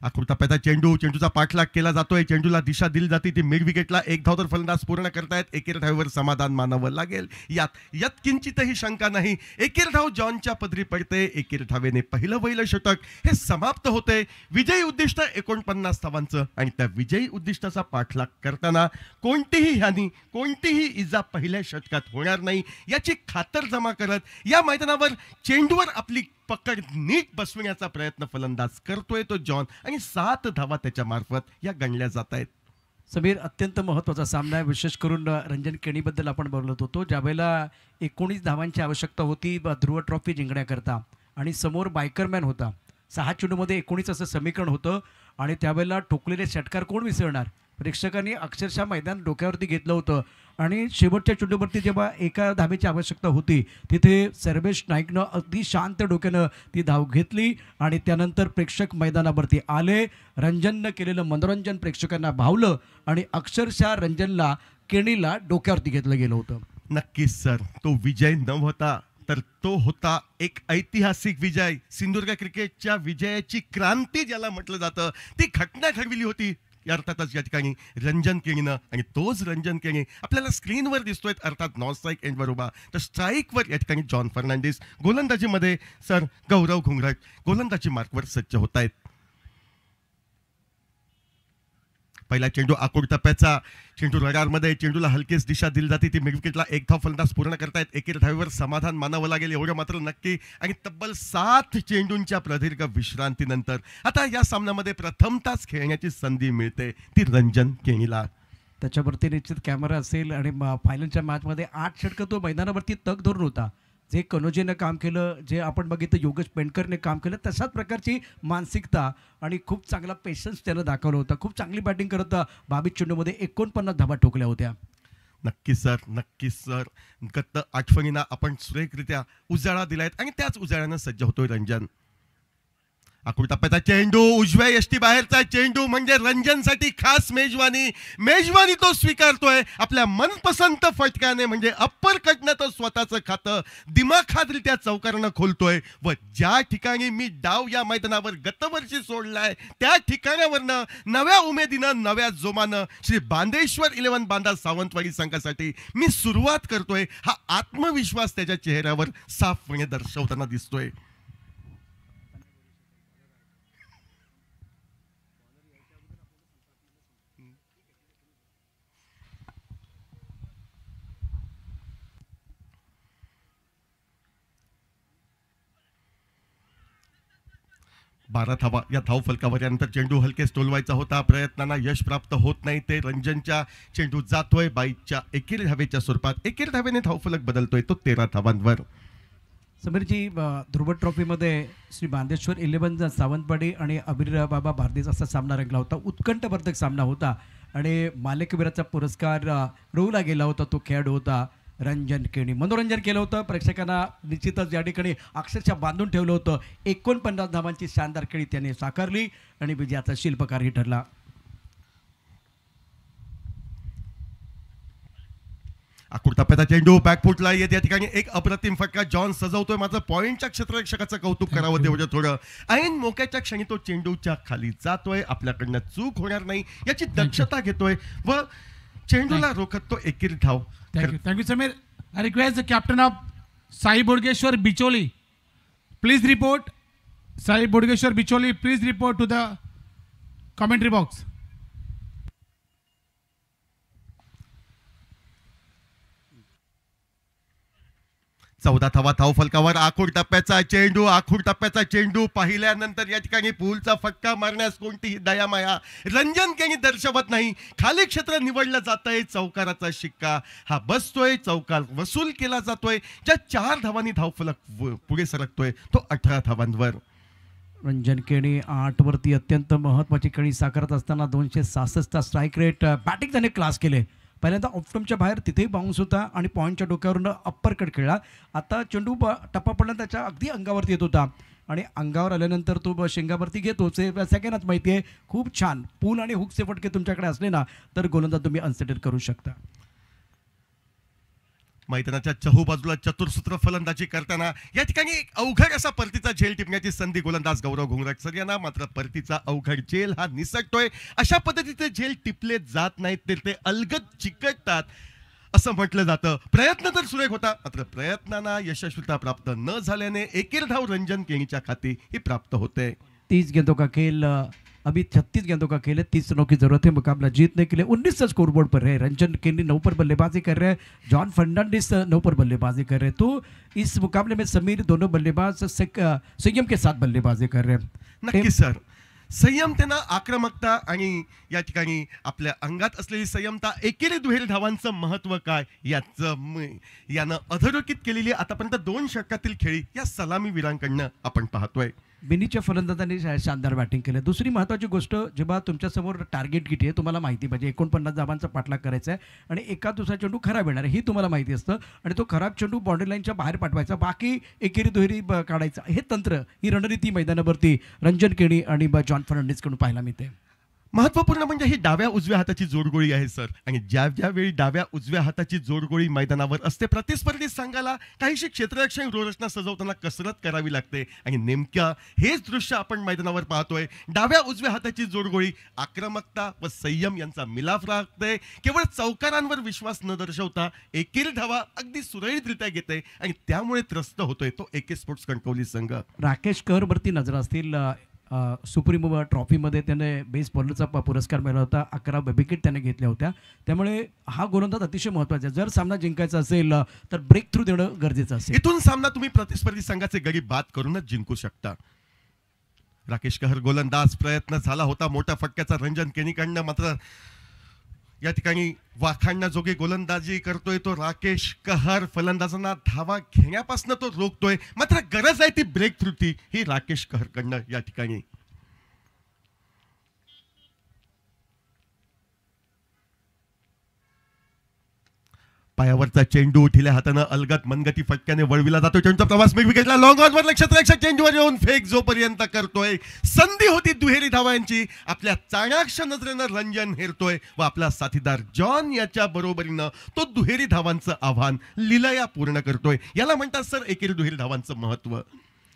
आकृतापाचा चेंडू, चेंडूचा पाठलाग केला जातोय. चेंडूला दिशा दिली जाते ती मिड विकेटला. 1 धाव तर फलंदाज पूर्ण करतायत. एकेर धावेवर समाधान मानावं लागेल, यात किंचितही शंका नाही. एकेर धाव जॉनच्या पदरी पडते. एकेर धावेने पहिलं वहिलं षटक हे समाप्त होते. विजयी उद्दिष्ट 49 धावांचं आणि त्या विजयी उद्दिष्टाचा पाठलाग करताना कोणतीही हानी, कोणतीही इजा पहिल्या षटकात होणार नाही याची खातरजमा करत या मैदानावर चेंडूवर आपली पकड नीट बसविण्याचा प्रयत्न फलंदाज करतोय तो जॉन आणि 7 धावा त्याच्या मार्फत या गणल्या जात आहेत. समीर, अत्यंत महत्त्वाचा सामना आहे. विशेष करून रंजन केणीबद्दल आपण बोलत होतो. ज्यावेळेला 19 धावांची आवश्यकता होती ध्रुव ट्रॉफी जिंकण्याकरता आणि समोर बायकरमॅन होता. 6 चेंडूमध्ये 19 असं समीकरण होतं आणि त्यावेळेला ठोकलेले षटकार कोण विसरणार. प्रेक्षकांनी अक्षरशः मैदान डोक्यावरती घेतलं होतं आणि शेवटच्या चेंडूवरती जेव्हा एका धावेची आवश्यकता होती तिथे सर्वेश नाईकनं अगदी शांत डोक्यानं ती धाव घेतली आणि त्यानंतर प्रेक्षक मैदानावरती आले. रंजननं केलेलं मनोरंजन प्रेक्षकांना भावलं आणि अक्षरशः रंजनला केणीला डोक्यावरती घेतलं गेलं होतं. नक्कीच सर, तो विजय न होता तर तो होता एक ऐतिहासिक विजय. सिंधुदुर्ग क्रिकेटच्या विजयाची क्रांती ज्याला म्हटलं जातं ती घटना घडविली होती अर्थातच या ठिकाणी रंजन केणीनं. आणि तोच रंजन केणी आपल्याला स्क्रीनवर दिसतोय, अर्थात नॉन स्ट्राईक एंडवर उभा. तर स्ट्राईकवर या ठिकाणी जॉन फर्नांडिस, गोलंदाजीमध्ये सर गौरव घुंगरट गोलंदाजी मार्कवर सज्ज होत आहेत. पहिला चेंडू आखूड टप्प्याचा चेंडू रडारमध्ये, चेंडूला हलकीच दिशा दिली जाते. ती मिडविकेटला एक धाव फलंदाज पूर्ण करतायत. एकेरी धावेवर समाधान मानावं लागेल एवढं मात्र नक्की. आणि तब्बल 7 चेंडूंच्या प्रदीर्घ विश्रांतीनंतर आता या सामन्यामध्ये प्रथमताच खेळण्याची संधी मिळते ती रंजन केणीला. त्याच्यावरती निश्चित कॅमेरा असेल आणि फायनलच्या मॅचमध्ये 8 षटकं तो मैदानावरती तग धरून होता. जे कनोजेनं काम केलं, जे आपण बघितलं योगेश पेंडकरने काम केलं, तशाच प्रकारची मानसिकता आणि खूप चांगला पेशन्स त्यानं दाखवला होता. खूप चांगली बॅटिंग करत 22 चेंडूमध्ये 49 धावा ठोकल्या होत्या. नक्कीच सर, नक्कीच सर. गत आठवणींना आपण सुरेखरित्या उजाळा दिलायत आणि त्याच उजाळ्यानं सज्ज होतोय रंजन. आखूड टप्प्याचा चेंडू, उजव्या यष्टी बाहेरचा चेंडू म्हणजे रंजनसाठी खास मेजवानी तो स्वीकारतोय आपल्या मनपसंत फटक्याने. म्हणजे अप्पर कटनं तो स्वतःचं खातं दिमाखातरित्या चौकारानं खोलतोय. व ज्या ठिकाणी मी डाव या मैदानावर गतवर्षी सोडलाय त्या ठिकाणावरनं नव्या उमेदीनं नव्या जोमानं श्री बांदेश्वर 11 बांदा सावंतवाडी संघासाठी मी सुरुवात करतोय. हा आत्मविश्वास त्याच्या चेहऱ्यावर साफपणे दर्शवताना दिसतोय. बारा धावा या धाव फलकावर. यानंतर चेंडू हलकेच टोलवायचा होता, प्रयत्नांना यश प्राप्त होत नाही. ते रंजनच्या चेंडू जातोय बाईकच्या एकेरी धावेच्या स्वरूपात. एकेरी धावेने धावफलक बदलतोय तो 13 धावांवर. समीरजी, ध्रुव ट्रॉफीमध्ये श्री बांदेश्वर 11 सावंतवाडी आणि अबीर बाबा भारतीज असा सामना रंगला होता. उत्कंठवर्धक सामना होता आणि मालिकवीराचा पुरस्कार रोवला गेला होता. तो खेळाडू होता रंजन केणी. मनोरंजन केलं होतं प्रेक्षकांना, निश्चितच या ठिकाणी अक्षरशः बांधून ठेवलं होतं. 49 धावांची शानदार खेळी त्याने साकारली आणि विजयाचा शिल्पकारही ठरला. आखूड टप्प्याचा चेंडू बॅकफुटला येत. या ठिकाणी एक अप्रतिम फटका जॉन सजवतोय. माझं पॉईंटच्या क्षेत्ररक्षकाचं कौतुक करावं तेवढं थोडं. ऐन मोक्याच्या क्षणी तो चेंडूच्या खाली जातोय. आपल्याकडनं चूक होणार नाही याची दक्षता घेतोय व चेंडूला रोखत तो एकेरी धाव. Thank you, Samir. I request the captain of Sai Bodgeshwar Bicholi. Please report. Sai Bodgeshwar Bicholi, please report to the commentary box. 14 धावा धाव फलकावर. आखूड टप्प्याचा चेंडू पाहिल्यानंतर या ठिकाणी पूलचा फटका मारण्यास कोणतीही दयामाया रंजन केणी दर्शवत नाही. खाली क्षेत्र निवडलं जातंय. चौकाराचा शिक्का हा बसतोय, चौकार वसूल केला जातोय. ज्या 4 धावांनी धावफलक पुढे सरकतोय तो 18 धावांवर. रंजन केणी 8 वरती अत्यंत महत्त्वाची खेळी साकारत असताना 266 स्ट्राईक रेट. बॅटिंग त्याने क्लास केले. पहिल्यांदा ऑफस्टम्पच्या बाहेर तिथेही बाउन्स होता आणि पॉईंटच्या डोक्यावरून अप्पर कट खेळला. आता चेंडू टप्पा पडला त्याच्या अगदी अंगावरती येत होता आणि अंगावर आल्यानंतर तो शेंगावरती घेतो. सेकंडच माहिती आहे. खूप छान पूल आणि हुकचे फटके तुमच्याकडे असले ना तर गोलंदाज तुम्ही अनसेटेड करू शकता. मैदानाच्या चहूबाजूला चतुर्सूत्र फलंदाजी करताना या ठिकाणी एक अवघड असा परतीचा झेल टिपण्याची संधी गोलंदाज गौरव घुंगरट सर यांना. मात्र परतीचा अवघड झेल हा निसटतोय. अशा पद्धतीचे झेल टिपले जात नाहीत तर ते अलगद चिकटतात असं म्हटलं जातं. प्रयत्न तर सुरेख होता, मात्र प्रयत्नांना यशस्वीता प्राप्त न झाल्याने एकेर धाव रंजन केणीच्या खाती ही प्राप्त होते. 30 गेंदों का खेल, अभी 36 गेंदों का खेल है. 30 रनों की जरूरत है मुकाबला जीतने के लिए. 19 स्कोर बोर्ड पर है. रंजन केनी 9 पर बल्लेबाजी कर रहे हैं. जॉन फर्नांडिस 9 पर बल्लेबाजी कर रहे हैं. तो इस मुकाबले में समीर दोनों बल्लेबाज संयम के साथ बल्लेबाजी कर रहे हैं. नक्की सर, संयमतेनं आक्रमकता आणि या ठिकाणी आपल्या अंगात असलेली संयमता, एकेरी दुहेरी धावांचं महत्व काय यानं अधोरेखित केलेली आतापर्यंत 2 षटकातील खेळी या सलामीवीरांकडनं आपण पाहतोय. बिनीच्या फलंदाजांनी शानदार बॅटिंग केलं. दुसरी महत्त्वाची गोष्ट, जेव्हा तुमच्यासमोर टार्गेट किती आहे तुम्हाला माहिती पाहिजे, 49 धावांचा पाठलाग करायचा आहे आणि एका दुसरा चेंडू खराब येणार आहे ही तुम्हाला माहिती असतं आणि तो खराब चेंडू बाउंड्री लाईनच्या बाहेर पाठवायचा, बाकी एकेरी दुहेरी काढायचा. हे तंत्र, ही रणनीती मैदानावरती रंजन केणी आणि जॉन फर्नांडिसकडून पाहायला मिळते. महत्वपूर्ण म्हणजे ही डाव्या उजव्या हाताची जोडगोळी आहे सर. आणि ज्या वेळी डाव्या उजव्या हाताची जोडगोळी मैदानावर असते, प्रतिस्पर्धी संघाला काहीशी क्षेत्ररक्षण व्यूहरचना सजवताना कसरत करावी लागते आणि नेमक्या हेच दृश्य आपण मैदानावर पाहतोय. डाव्या उजव्या हाताची जोडगोळी आक्रमकता व संयम यांचा मिलाफ राखते. केवळ चौकारांवर विश्वास न दर्शवता एकेरी धावा अगदी सुरळीतरित्या घेते आणि त्यामुळे त्रस्त होतोय तो AK स्पोर्ट्स कणकवली संघ. राकेश कहरवरती नजर असतील. सुप्रीम ट्रॉफीमध्ये त्याने बेस्ट बॉलरचा पुरस्कार मिळाला होता, 11 विकेट त्याने घेतल्या होत्या. त्यामुळे हा गोलंदाज अतिशय महत्त्वाचा आहे. जर सामना जिंकायचा असेल तर ब्रेक थ्रू देणं गरजेचं असेल. इथून सामना तुम्ही प्रतिस्पर्धी संघाचे गडी बाद करूनच जिंकू शकता. राकेश कहर गोलंदाज, प्रयत्न झाला होता मोठ्या फटक्याचा रंजन केणीकडनं, मात्र या ठिकाणी वाखाणण्याजोगी गोलंदाजी करतोय तो राकेश कहर. फलंदाजांना धावा घेण्यापासून तो रोखतोय, मात्र गरज आहे ती ब्रेक थ्रूची ही राकेश कहरकडनं या ठिकाणी. पायावरचा चेंडू ढिल्या हातानं अलगद मनगती फटक्याने वळविला जातो. चेंडूचा प्रवास मिड विकेटला लॉंग ऑन वर क्षेत्ररक्षक चेंडूवर येऊन फेक जोपर्यंत करतोय. संधी होती दुहेरी धावांची, आपल्या चाणाक्ष नजरेनं रंजन हेरतोय व आपला साथीदार जॉन याच्या बरोबरीनं तो दुहेरी धावांचं आव्हान लीलया पूर्ण करतोय. याला म्हणतात सर एकेरी दुहेरी धावांचं महत्व.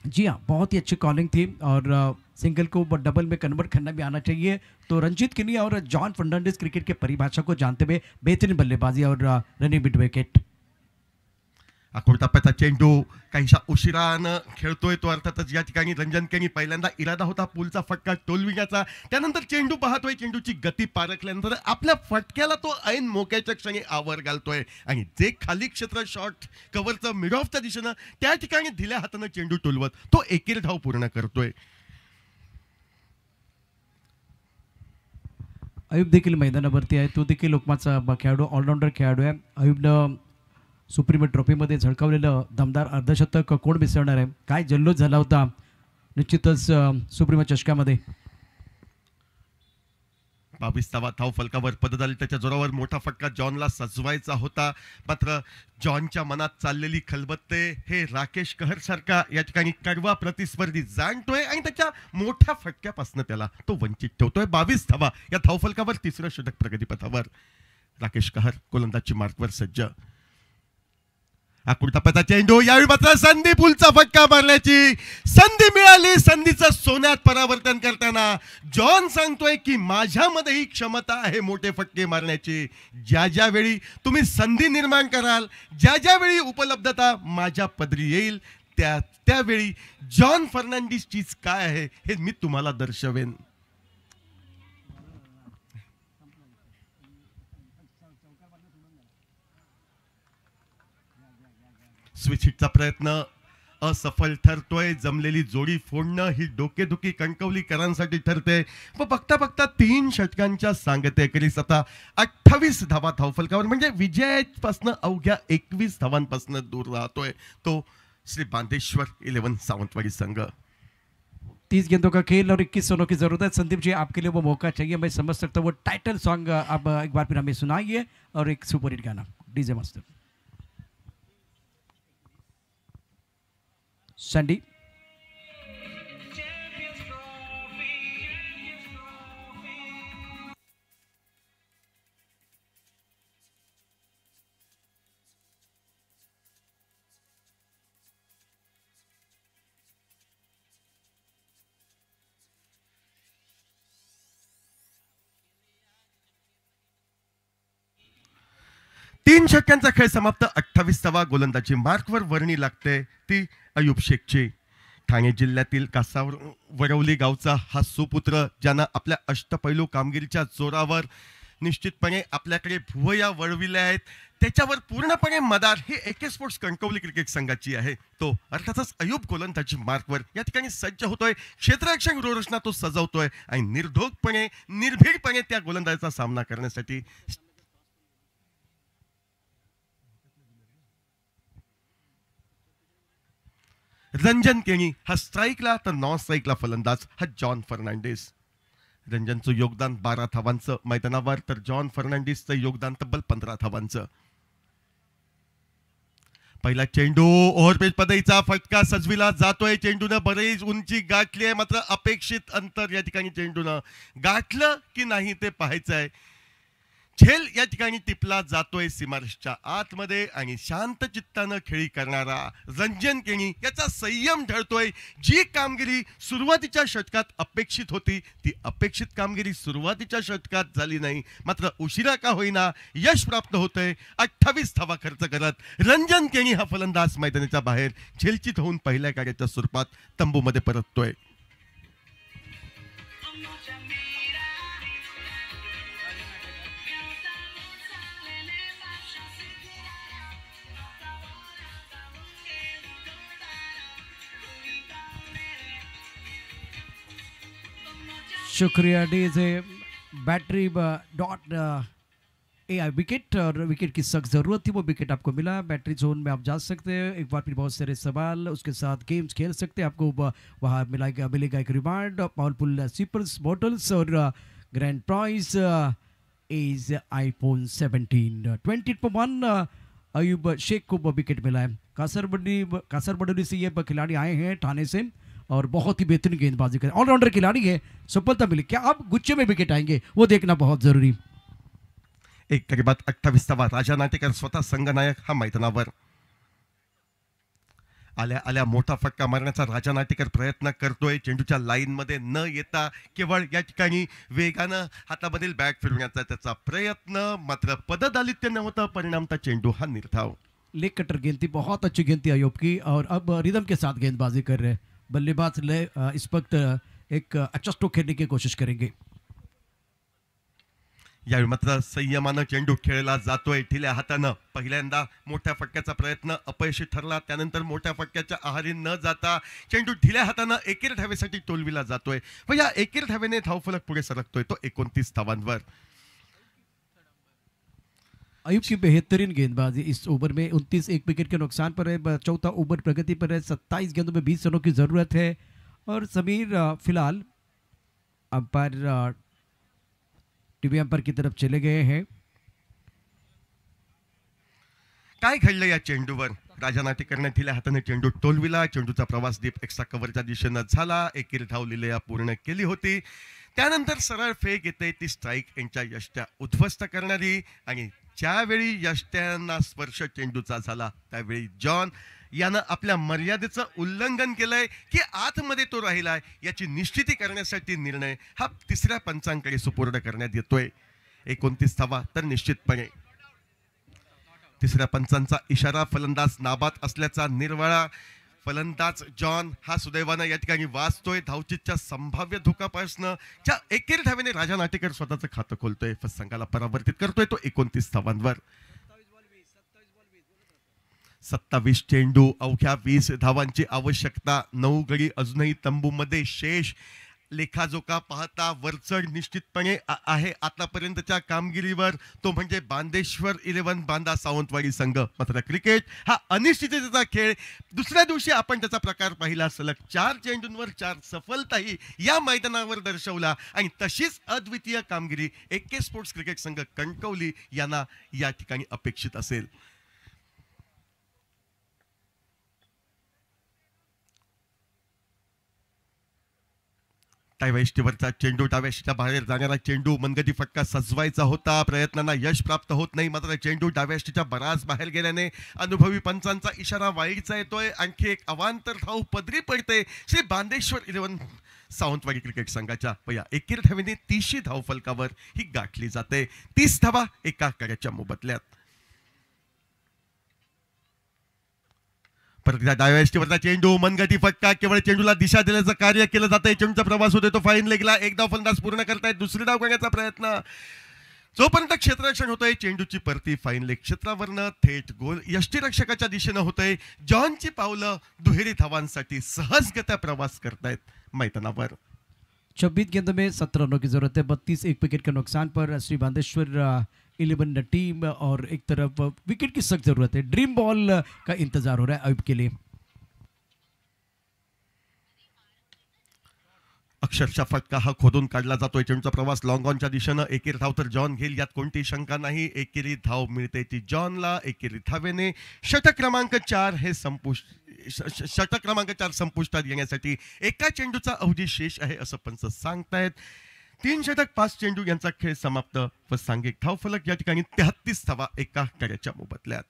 जी हाँ, बहुत ही अच्छी कॉलिंग थी और सिंगल को डबल में कन्वर्ट करना भी आना चाहिए. तो रंजीत किनी और जॉन फर्नांडिस क्रिकेट के परिभाषा को जानते हुए बेहतरीन बल्लेबाजी और रनिंग मिड विकेट. टप्प्याचा चेंडू काहीशा उशिरानं खेळतोय तो. अर्थातच या ठिकाणी रंजन केणी पहिल्यांदा इरादा होता पुलचा फटका टोलविण्याचा, त्यानंतर चेंडू पाहतोय, चेंडूची गती पारखल्यानंतर आपल्या फटक्याला तो ऐन मोक्याच्या क्षणी आवर घालतोय आणि जे खाली क्षेत्र शॉर्ट कव्हरचं मिड ऑफच्या दिशेनं त्या ठिकाणी ढिल्या हातानं चेंडू टोलवत तो एकेरी धाव पूर्ण करतोय. अयुब देखील मैदानावरती आहे. तो देखील लोकमाचा खेळाडू, ऑलराऊंडर खेळाडू आहे. अयुबनं सुप्रीम ट्रॉफीमध्ये झळकावलेलं दमदार अर्धशतक कोण विसरणार आहे. काय जल्लोष झाला होता निश्चितच सुप्रीम चषकामध्ये. 22वा धाव फलकावर पद झाली, त्याच्या जोरावर मोठा फटका जॉनला सजवायचा होता, मात्र जॉनच्या मनात चाललेली खलबत्ते हे राकेश कहर सारखा या ठिकाणी कडवा प्रतिस्पर्धी जाणतोय आणि त्याच्या मोठ्या फटक्यापासून त्याला तो वंचित ठेवतोय. 22 धावा या धाव फलकावर, तिसरं षटक प्रगतीपथावर. राकेश कहर गोलंदाजी मार्कवर सज्ज. टप्प्याचा चेंडू, यावेळी मात्र संधी पुलचा फटका मारण्याची संधी मिळाली. संधीचं सोन्यात परावर्तन करताना जॉन सांगतोय की माझ्यामध्ये ही क्षमता आहे मोठे फटके मारण्याची. ज्या वेळी तुम्ही संधी निर्माण कराल, ज्या वेळी उपलब्धता माझ्या पदरी येईल, त्यावेळी जॉन फर्नांडिस चीज काय आहे हे मी तुम्हाला दर्शवेन. स्विच हिटचा प्रयत्न असफल ठरतोय. जमलेली जोडी फोडणं ही डोकेदुखी कणकवलीकरांसाठी ठरते व बघता बघता 3 षटकांच्या सांगतेकरीस आता 28 धावा धावफलकावर, म्हणजे विजयापासून अवघ्या 21 धावांपासून दूर राहतोय तो श्री बांदेश्वर 11 सावंतवाडी संघ. 30 गेंदों का खेल और 21 रनों की जरूरत है. संदीप जी, आपके लिए वो मौका चाहिए, मैं समझ सकता हूँ. वो टाइटल सॉन्ग आप एक बार फिर हमें सुनाइए और एक सुपर हिट गाना. डीजे मास्टर संडी. तीन षटकांचा खेळ समाप्त. 28वा गोलंदाजी मार्कवर वर्णी लागते ती अयुब शेखची. ठाणे जिल्ह्यातील कासावर वरवली गावचा हा सुपुत्र, ज्यानं आपल्या अष्टपैलू कामगिरीच्या जोरावर निश्चितपणे आपल्याकडे भुवया वळविल्या आहेत, त्याच्यावर पूर्णपणे मदार ही AK स्पोर्ट्स कणकवली क्रिकेट संघाची आहे. तो अर्थातच अयुब गोलंदाजी मार्कवर या ठिकाणी सज्ज होतोय. क्षेत्ररक्षण व्यूहरचना तो सजवतोय आणि निर्धोकपणे निर्भीडपणे त्या गोलंदाजीचा सामना करण्यासाठी रंजन केणी हा स्ट्राईकला तर नॉन स्ट्राईकला फलंदाज हा जॉन फर्नांडिस. रंजनचं योगदान 12 धावांचं मैदानावर, तर जॉन फर्नांडिसचं योगदान तब्बल 15 धावांचं. पहिला चेंडू ओव्हरपेच पदईचा फटका सजविला जातोय. चेंडूनं बरीच उंची गाठली आहे, मात्र अपेक्षित अंतर या ठिकाणी चेंडूनं गाठलं की नाही ते पाहायचं आहे. झेल या ठिकाणी टिपला जातोय सीमारेषच्या आतमध्ये आणि शांत चित्तानं खेळी करणारा रंजन केणी याचा संयम ढळतोय. जी कामगिरी सुरुवातीच्या षटकात अपेक्षित होती ती अपेक्षित कामगिरी सुरुवातीच्या षटकात झाली नाही, मात्र उशिरा का होईना यश प्राप्त होतंय. 28 धावा खर्च करत रंजन केणी हा फलंदाज मैदानाच्या बाहेर झेलचित होऊन पहिल्या कार्याच्या स्वरूपात तंबूमध्ये परततोय. शुक्रिया DJ battery dot AI wicket, और विकेट की सख्त ज़रूरत थी, वो विकेट आपको मिला. बैटरी जोन में आप जा सकते हैं, एक बार फिर बहुत सारे सवाल उसके साथ गेम्स खेल सकते हैं. आपको वहाँ मिलेगा एक रिवार्ड, पावरफुल स्वीपर्स बॉटल्स और grand prize is iPhone 17 20.1. Ayub Shaikh को विकेट मिला है. कासरबडी से ये खिलाड़ी आए हैं ठाणे से और बहुत ही बेहतरीन गेंदबाजी करें, ऑलराउंडर खिलाड़ी है. सफलता मिली, क्या आप गुच्छे में विकेट आएंगे वो देखना बहुत जरूरी. एक करीबात 28 धावा. राजा नाटेकर स्वतः संघनायक हा मैदानावर. आल्या आल्या मोठा फटका मारण्याचा राजा नाटेकर प्रयत्न करतोय. चेंडूच्या लाईन मध्ये न येता केवळ या ठिकाणी वेगानं हातामधील बॅट फिरवण्याचा त्याचा प्रयत्न, मात्र पददालित्य नव्हतं. परिणामता चेंडू हा निर्धाव. लेग कटर गेंद थी, बहुत अच्छी गेंद थी अयूब की, और अब रिदम के साथ गेंदबाजी कर रहे हैं बल्लेबाज. इस वक्त एक अच्छा स्ट्रोक खेलने की कोशिश करेंगे. यावेळी मात्र संयमानं चेंडू खेळला जातोय. ढिल्या हातानं पहिल्यांदा मोठ्या फटक्याचा प्रयत्न अपयशी ठरला, त्यानंतर मोठ्या फटक्याच्या आहारी न जाता चेंडू ढिल्या हातानं एकेर धावेसाठी टोलविला जातोय व या एकेर धावेने धावफलक पुढे सरकतोय तो 29 धावांवर. अयूब की बेहतरीन गेंदबाजी इस ओवर में. 29 एक विकेट के नुकसान पर है. चौथा ओवर प्रगति पर है. 27 गेंदों में 20 रनों की जरूरत है. और समीर फिलहाल अंपायर टीवी अंपायर की तरफ चले गए हैं. काय घडलं या चेंडूवर? राजा नाटेकरने ढिल्या हाताने चेंडू टोलविला. चेंडूचा प्रवास दीप एक्स्ट्रा कव्हरच्या दिशेनं झाला. एकेरी धाव लिलया पूर्ण केली होती. त्यानंतर सरळ फेक येते ती स्ट्राईक यांच्या यष्ट्या उद्ध्वस्त करणारी, आणि ज्यावेळी यष्ट्यांना स्पर्श चेंडूचा झाला त्यावेळी जॉन यानं आपल्या मर्यादेचं उल्लंघन केलंय की आतमध्ये तो राहिलाय याची निश्चिती करण्यासाठी निर्णय हा तिसऱ्या पंचांकडे सुपूर्द करण्यात येतोय. 29 धावा तर निश्चितपणे तिसऱ्या पंचांचा इशारा. फलंदाज नाबाद असल्याचा निर्वाळा. फलंदाज जॉन हा सुदैवानं या ठिकाणी वाचतोय. धावचीच्या संभाव्य धोकापासून ज्या एकेरी धावेने राजा नाटेकर स्वतःचं खातं खोलतोय, संघाला परावर्तित करतोय तो 29 धावांवर. 27 चेंडू, अवघ्या 20 धावांची आवश्यकता. 9 गडी अजूनही तंबूमध्ये शेष. लेखाजोखा पाहता वरचढ निश्चितपणे आहे आतापर्यंतच्या कामगिरीवर, तो म्हणजे बांदेश्वर 11 बांदा सावंतवाडी संघ. मात्र क्रिकेट हा अनिश्चिततेचा खेळ. दुसऱ्या दिवशी आपण त्याचा प्रकार पाहिला. सलग 4 चेंडूंवर 4 सफलताही या मैदानावर दर्शवला, आणि तशीच अद्वितीय कामगिरी AK स्पोर्ट्स क्रिकेट संघ कणकवली यांना या ठिकाणी अपेक्षित असेल. डाव्याष्टीवरचा चेंडू, डाव्याशीच्या बाहेर जाणारा चेंडू, मनगटी फटका सजवायचा होता. प्रयत्नांना यश प्राप्त होत नाही, मात्र चेंडू डाव्याष्टीच्या बराच बाहेर गेल्याने अनुभवी पंचांचा इशारा वाईटचा येतोय. आणखी एक अवांतर धाव पदरी पडते श्री बांदेश्वर 11 सावंतवाडी क्रिकेट संघाच्या. या एकेर धावेने 30 धाव फलकावर ही गाठली जाते. 30 धावा एका कार्याच्या मोबदल्यात. परत डाव्याष्टीवरचा चेंडू, मनगटी फटका, केवळ चेंडूला दिशा देण्याचं कार्य केलं जातंय. चेंडूचा प्रवास होतोय तो फाईन लेगला. एक धाव फलंदाज पूर्ण करतायत. दुसरी धाव करण्याचा प्रयत्न. जोपर्यंत क्षेत्ररक्षण होतंय चेंडूची परती फाईन लेग क्षेत्रावरनं थेट गोल यष्टीरक्षकाच्या दिशेनं होतंय. जॉनची पावलं दुहेरी धावांसाठी सहजगत्या प्रवास करतायत मैदानावर. 26 गेंदों में 17 रनों की जरूरत है. 32 एक विकेट के नुकसान पर श्री बांदेश्वर 11 टीम, और एक तरफ विकेट की सख्त जरूरत है. ड्रीम बॉल का इंतजार हो रहा है अयूब के लिए. अक्षरशः फटका हा खोदून काढला जातोय. चेंडूचा प्रवास लॉंग ऑनच्या दिशेनं. एकेरी धाव तर जॉन घेईल यात कोणतीही शंका नाही. एकेरी धाव मिळते ती जॉनला. एकेरी धावेने षटक क्रमांक 4 हे षटक क्रमांक 4 संपुष्टात येण्यासाठी एका चेंडूचा अवधी शेष आहे असं पंच सांगतायत. 3 षटक 5 चेंडू यांचा खेळ समाप्त व सांघिक धाव फलक या ठिकाणी 33 धावा एका कार्याच्या मोबदल्यात.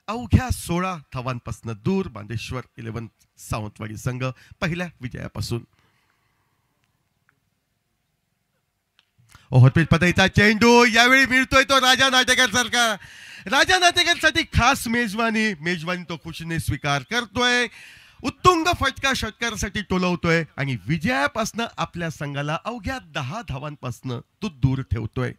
अवघ्या 16 धावांपासून दूर बांदेश्वर 11 सावंतवाडी संघ पहिल्या विजयापासून. ओव्हरपिच पद्धतीचा चेंडू यावेळी मिळतोय तो राजा नाटेकर सारखा. राजा नाटेकर साठी खास मेजवानी तो खुशीने स्वीकार करतोय. उत्तुंग फटका षटकारासाठी टोलवतोय आणि विजयापासून आपल्या संघाला अवघ्या 10 धावांपासून तो दूर ठेवतोय.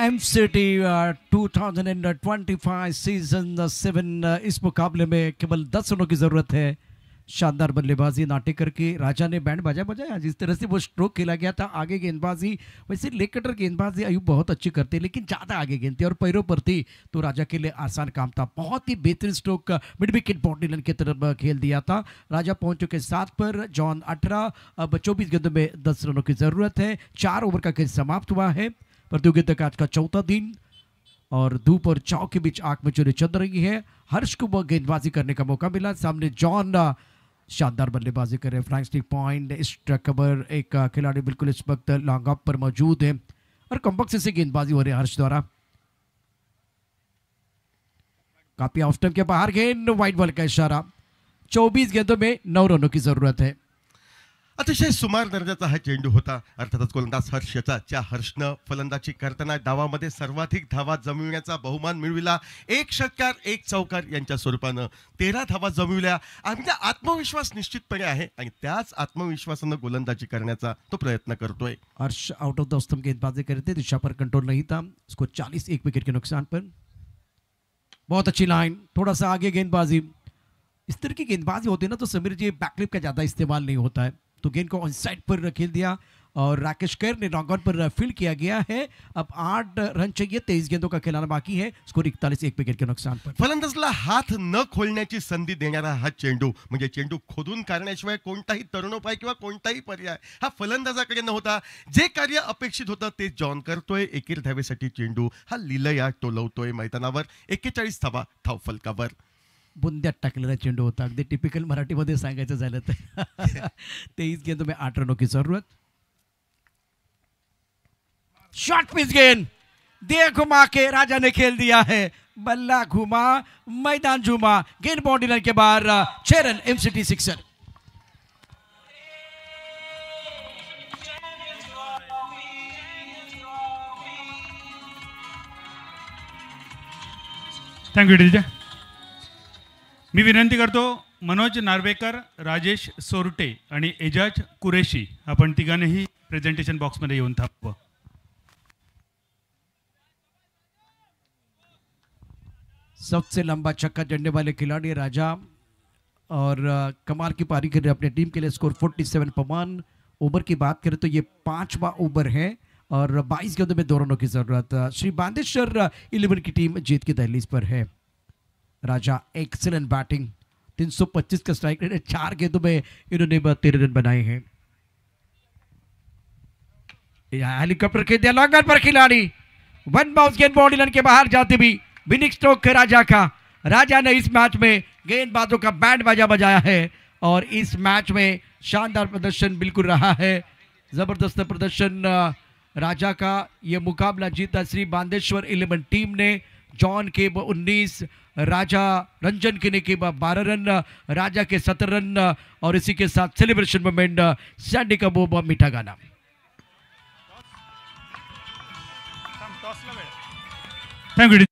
MCT 2025 सीजन 7 इस मुकाबले में केवल 10 रनों की जरूरत है. शानदार बल्लेबाजी नाटेकर की. राजा ने बैंड बाजा बजाया. जिस तरह से वो स्ट्रोक खेला गया था, आगे गेंदबाजी, वैसे लेग कटर गेंदबाजी अयूब बहुत अच्छी करते हैं लेकिन ज़्यादा आगे गेंद थी और पैरों पर थी तो राजा के लिए आसान काम था. बहुत ही बेहतरीन stroke mid wicket body line की तरफ खेल दिया था. राजा पहुंच चुके 7 पर. जॉन 18. अब 24 गेंदों में 10 रनों की जरूरत है. 4 ओवर का खेल समाप्त हुआ है. प्रतियोगिता का आज का चौथा दिन और धूप और छाव के बीच आंख में चुनी चल रही है. हर्ष को वो गेंदबाजी करने का मौका मिला. सामने जॉन शानदार बल्लेबाजी कर रहे हैं. Frank stick point strike cover. एक खिलाड़ी बिल्कुल इस वक्त लॉन्ग ऑफ पर मौजूद है और कम्बक्स से गेंदबाजी हो रही है हर्ष द्वारा. काफी ऑफ स्टंप के बाहर गेंद. वाइड बॉल का इशारा. 24 गेंदों में 9 रनों की जरूरत है. अतिशय सुमार दर्जाचा हा चेंडू होता. अर्थातच गोलंदाज हर्ष याचा. ज्या हर्षनं फलंदाजी करताना डावामध्ये सर्वाधिक धावा जमविण्याचा बहुमान मिळविला. 1 षटकार 1 चौकार यांच्या स्वरूपानं 13 धावा जमविल्या. आमचा आत्मविश्वास निश्चितपणे आहे आणि त्याच आत्मविश्वासानं गोलंदाजी करण्याचा तो प्रयत्न करतोय. Harsh out of the stump गेंदबाजी कर रहे थे. दिशा पर कंट्रोल नहीं था. उसको 40 1 विकेट के नुकसान पर. बहुत अच्छी लाइन. थोड़ा सा आगे गेंदबाजी. इस तरह की गेंदबाजी होती है ना तो समीर जी बैकलिप का ज़्यादा इस्तेमाल नहीं होता है तो गेंद को ऑन साइड पर खेल दिया और राकेश कैर ने लॉन्ग ऑन पर फील्ड किया गया है. अब 8 रन चाहिए. 23 गेंदों का खिलाना बाकी है. स्कोर 41 1 विकेट के नुकसान पर. फलंदाजला हात न खोलण्याची संधी देणारा हा चेंडू म्हणजे चेंडू खोदून काढण्याशिवाय कोणताही तरुणोपाय किंवा कोणताही पर्याय हा फलंदाजाकडे नव्हता. जे कार्य अपेक्षित होतं ते जॉन करतोय. एकेरी धावेसाठी चेंडू हा लिलया टोलवतोय मैदानावर. 41 धावा धाव फलकावर. बुंद्यात टाकलेला चेंडू होता. अगदी टिपिकल मराठीमध्ये सांगायचं झालं तर. 23 गेंदों में 8 रनों की जरूरत. शॉर्ट पिच गेंद. दे घुमा के राजा ने खेल दिया है. बल्ला घुमा, मैदान झूमा. गेंद बॉडी लाइन के बाहर. 6 run. MCT sixer. Thank you DJ. मी विनंती करतो मनोज नार्वेकर, राजेश सोरटे आणि एजाज कुरेशी आपण तिघांनीही प्रेझेंटेशन बॉक्समध्ये येऊन थांबवा. सबसे लंबा छक्का जड़ने वाले खिलाड़ी राजा और कमाल की पारी कर रहे अपने टीम के लिए. स्कोर 47 पर 1. ओवर की बात करें तो ये 5वां ओवर है और 22 गेंदों में 2 रनों की जरूरत. श्री बांदेश्वर 11 की टीम जीत की दहलीज पर है. राजा एक्सीलेंट बैटिंग. 325 का स्ट्राइक रेट है. 4 गेंदों में इन्होंने 13 रन बनाए हैं. हेलीकॉप्टर के दिया लॉन्ग पर खिलाड़ी. 1 बाउंस गेंद बॉडी लाइन के बाहर जाते भी विनिंग स्ट्रोक है राजा का. राजा ने इस मैच में गेंदबाजों का बैंड बाजा बजाया है और इस मैच में शानदार प्रदर्शन बिल्कुल रहा है. जबरदस्त प्रदर्शन राजा का. यह मुकाबला जीता श्री बांदेश्वर 11 टीम ने. जॉन के 19, राजा रंजन किने के 12 रन, राजा के 17 रन और इसी के साथ सेलिब्रेशन मोमेंट सैंडी का वो मीठा गाना। थँक्यू